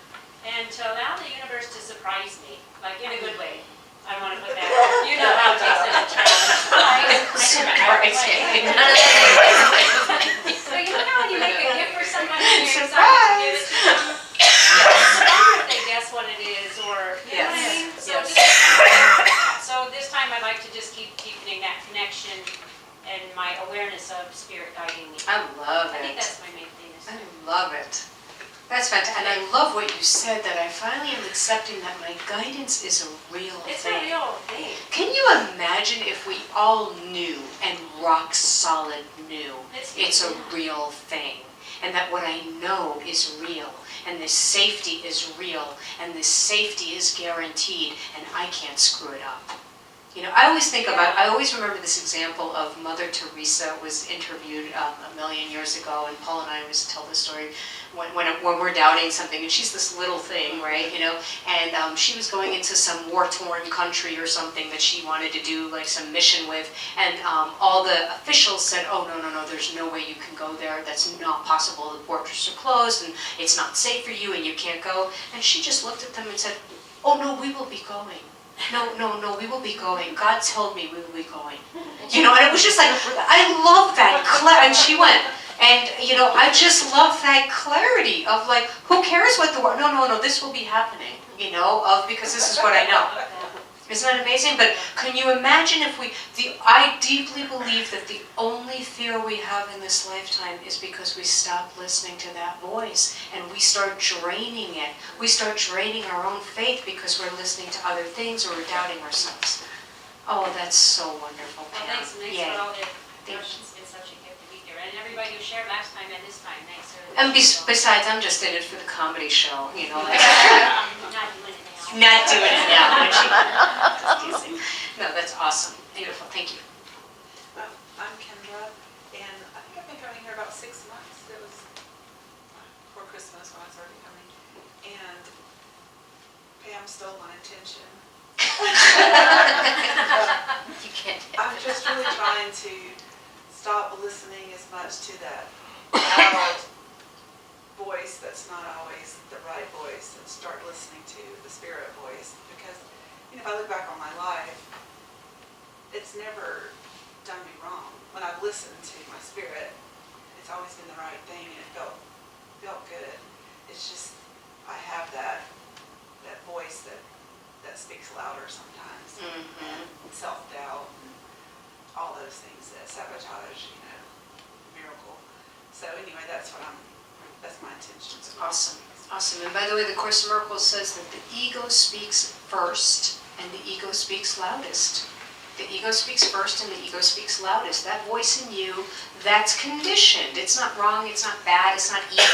and to allow the universe to surprise me, like in a good way. I want to put that, you know how it takes it a challenge. Surprising. So you know how when you make a gift for somebody and you're excited to give it to them? I wonder if they guess what it is, or, you know what I mean? So this time I'd like to just keep deepening that connection and my awareness of spirit guiding me. I love it. I think that's my main thing. I love it. That's fantastic. And I love what you said, that I finally am accepting that my guidance is a real It's thing. a real thing. Can you imagine if we all knew, and rock solid knew, it's a real thing, and that what I know is real, and this safety is real, and this safety is guaranteed, and I can't screw it up. You know, I always think about, I always remember this example of Mother Teresa was interviewed a million years ago, and Paul and I always tell this story when we're doubting something, and she's this little thing, right, you know, and she was going into some war-torn country or something that she wanted to do like some mission with, and all the officials said, oh, no, there's no way you can go there, that's not possible, the borders are closed, and it's not safe for you, and you can't go, and she just looked at them and said, oh, no, we will be going. No, we will be going. God told me we will be going. You know, and it was just like, I love that, and she went. And, you know, I just love that clarity of like, who cares what the world, no, this will be happening, you know, because this is what I know. Isn't that amazing? But can you imagine if I deeply believe that the only fear we have in this lifetime is because we stop listening to that voice and we start draining it. We start draining our own faith because we're listening to other things or we're doubting ourselves. Oh, that's so wonderful, Well, Pam. thanks Yay. for all the, Thank it's been such a gift to be here, and everybody who shared last time and this time, thanks. And besides, I'm just in it for the comedy show, you know. Like, Not doing it now. not doing it now. Just teasing. No, that's awesome. Beautiful. Thank you. I'm Kendra, and I think I've been coming here about 6 months. It was before Christmas when I started coming. And Pam stole my attention. You can't. I'm just really trying to stop listening as much to that loud voice that's not always the right voice and start listening to the spirit voice. Because, if I look back on my life, it's never done me wrong. When I've listened to my spirit, it's always been the right thing and it felt good. It's just, I have that voice that speaks louder sometimes. And self-doubt and all those things that sabotage, miracle. So anyway, that's my intention. Awesome. Awesome. And by the way, the Course in Miracles says that the ego speaks first and the ego speaks loudest. The ego speaks first and the ego speaks loudest. That voice in you, that's conditioned. It's not wrong, it's not bad, it's not evil.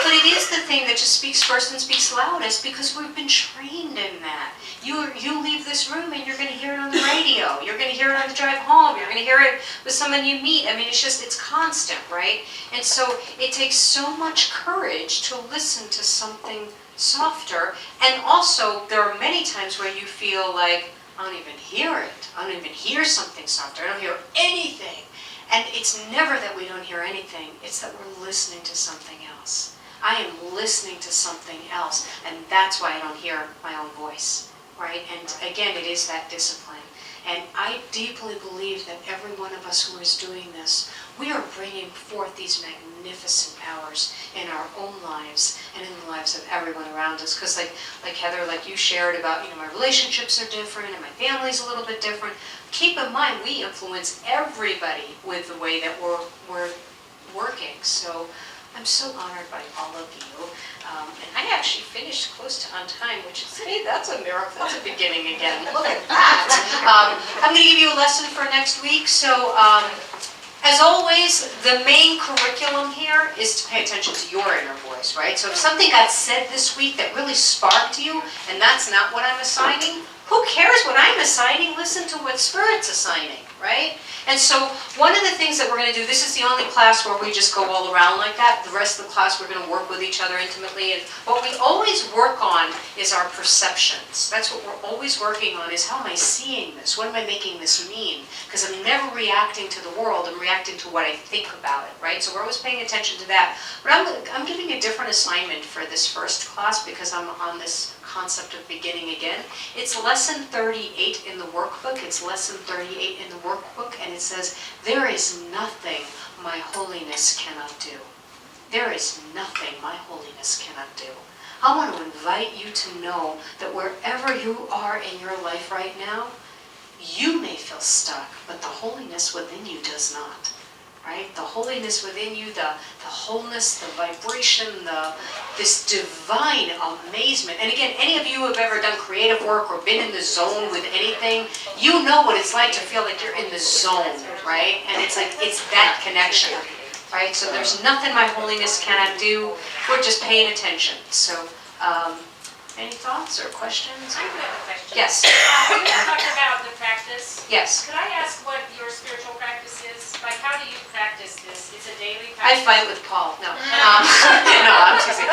But it is the thing that just speaks first and speaks loudest because we've been trained in that. You leave this room and you're going to hear it on the radio. You're going to hear it on the drive home. You're going to hear it with someone you meet. I mean, it's constant, right? And so it takes so much courage to listen to something softer. And also, there are many times where you feel like, I don't even hear it. I don't even hear something softer. I don't hear anything. And it's never that we don't hear anything. It's that we're listening to something else. I am listening to something else. And that's why I don't hear my own voice, right? And again, it is that discipline. And I deeply believe that every one of us who is doing this, we are bringing forth these magnificent powers in our own lives and in the lives of everyone around us. Because like Heather, like you shared about, my relationships are different and my family's a little bit different. Keep in mind, we influence everybody with the way that we're working. So I'm so honored by all of you. And I actually finished close to on time, which is, hey, that's a miracle. That's a beginning again. Look at that. I'm going to give you a lesson for next week. So as always, the main curriculum here is to pay attention to your inner voice, right? So if something got said this week that really sparked you, and that's not what I'm assigning, who cares what I'm assigning? Listen to what Spirit's assigning, right? And so one of the things that we're going to do, this is the only class where we just go all around like that. The rest of the class we're going to work with each other intimately. And what we always work on is our perceptions. That's what we're always working on, is how am I seeing this? What am I making this mean? Because I'm never reacting to the world, I'm reacting to what I think about it, right? So we're always paying attention to that. But I'm giving a different assignment for this first class because I'm on this concept of beginning again. It's lesson 38 in the workbook. It's lesson 38 in the workbook, and it says, there is nothing my holiness cannot do. There is nothing my holiness cannot do. I want to invite you to know that wherever you are in your life right now, you may feel stuck, but the holiness within you does not. Right? The holiness within you, the wholeness, the vibration, this divine amazement. And again, any of you who have ever done creative work or been in the zone with anything, you know what it's like to feel like you're in the zone, right? And it's like, it's that connection, right? So there's nothing my holiness cannot do. We're just paying attention. So, any thoughts or questions? I do have a question. Yes. We were talking about the practice. Yes. Could I ask what your spiritual practice is? Like, how do you practice this? It's a daily I practice? fight with Paul. No. No, I'm teasing.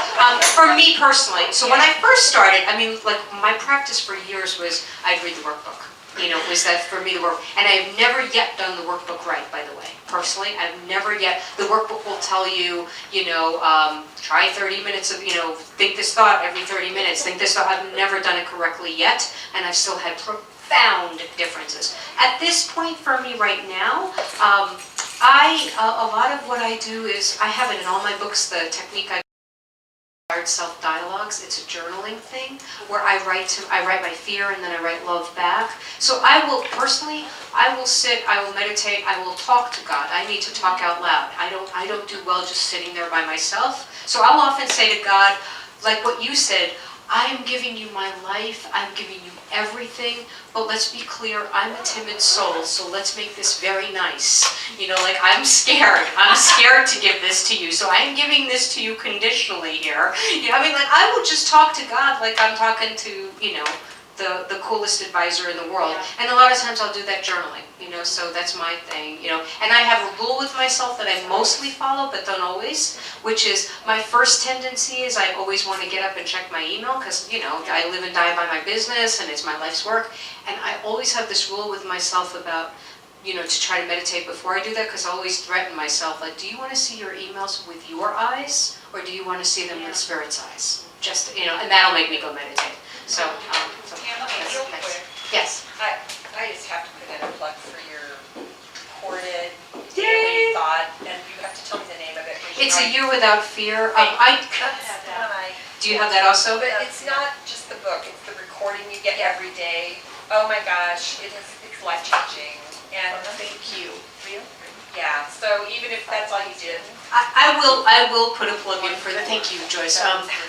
For me personally, so when I first started, like my practice for years was I'd read the workbook. Was that for me the work? And I've never yet done the workbook right, by the way. Personally, I've never yet. The workbook will tell you, try 30 minutes of, think this thought every 30 minutes. Think this thought. I've never done it correctly yet, and I've still had profound differences. At this point for me right now, a lot of what I do is, I have it in all my books, the technique I self-dialogues. It's a journaling thing where I write my fear and then I write love back. So I will personally, I will sit, I will meditate, I will talk to God. I need to talk out loud. I don't do well just sitting there by myself. So I'll often say to God, like what you said, I am giving you my life, I'm giving you everything, but let's be clear, I'm a timid soul, so let's make this very nice. You know, like I'm scared to give this to you, so I'm giving this to you conditionally here. You know, I mean, like I will just talk to God like I'm talking to, you know, the coolest advisor in the world. And a lot of times I'll do that journaling, you know, so that's my thing, you know. And I have a rule with myself that I mostly follow, but don't always, which is my first tendency is I always want to get up and check my email because, you know, I live and die by my business and it's my life's work. And I always have this rule with myself about, you know, to try to meditate before I do that because I always threaten myself, like, do you want to see your emails with your eyes or do you want to see them with Spirit's eyes? Just, you know, and that'll make me go meditate. So, Real quick, yes. I just have to put in a plug for your recorded daily thought, and you have to tell me the name of it. It's A Year Without Fear. Do you have that also? But it's not just the book, it's the recording you get every day. Oh my gosh, it's life-changing, and thank you. Real? Yeah, so even if that's all you did. I will put a plug in for that. Thank you, Joyce.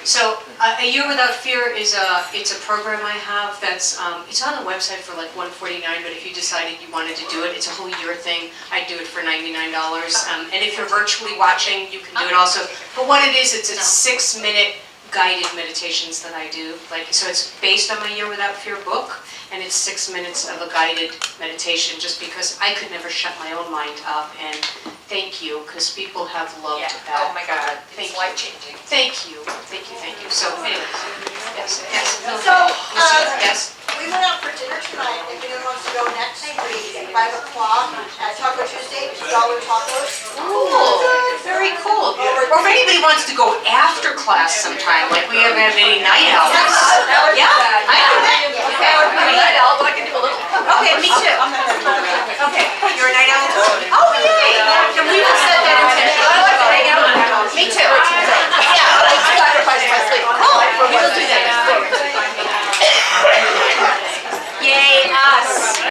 So A Year Without Fear is it's a program I have that's it's on the website for like $149, but if you decided you wanted to do it, it's a whole year thing. I do it for $99. And if you're virtually watching, you can do it also. But what it is, it's a 6-minute guided meditations that I do. Like, so it's based on my Year Without Fear book, and it's 6 minutes of a guided meditation just because I could never shut my own mind up. And thank you, because people have loved that. Oh my God, it's life-changing. Thank you, thank you, thank you. So anyways, yes, yes. So, Yes. we went out for dinner tonight, if anyone wants to go next week at 5 o'clock at Taco Tuesday, $2 tacos. Cool, very cool. Or if anybody wants to go after class sometime, like we haven't had any night owls. Yeah, I do that. Okay, night owl, but I can do a little. Okay, me too.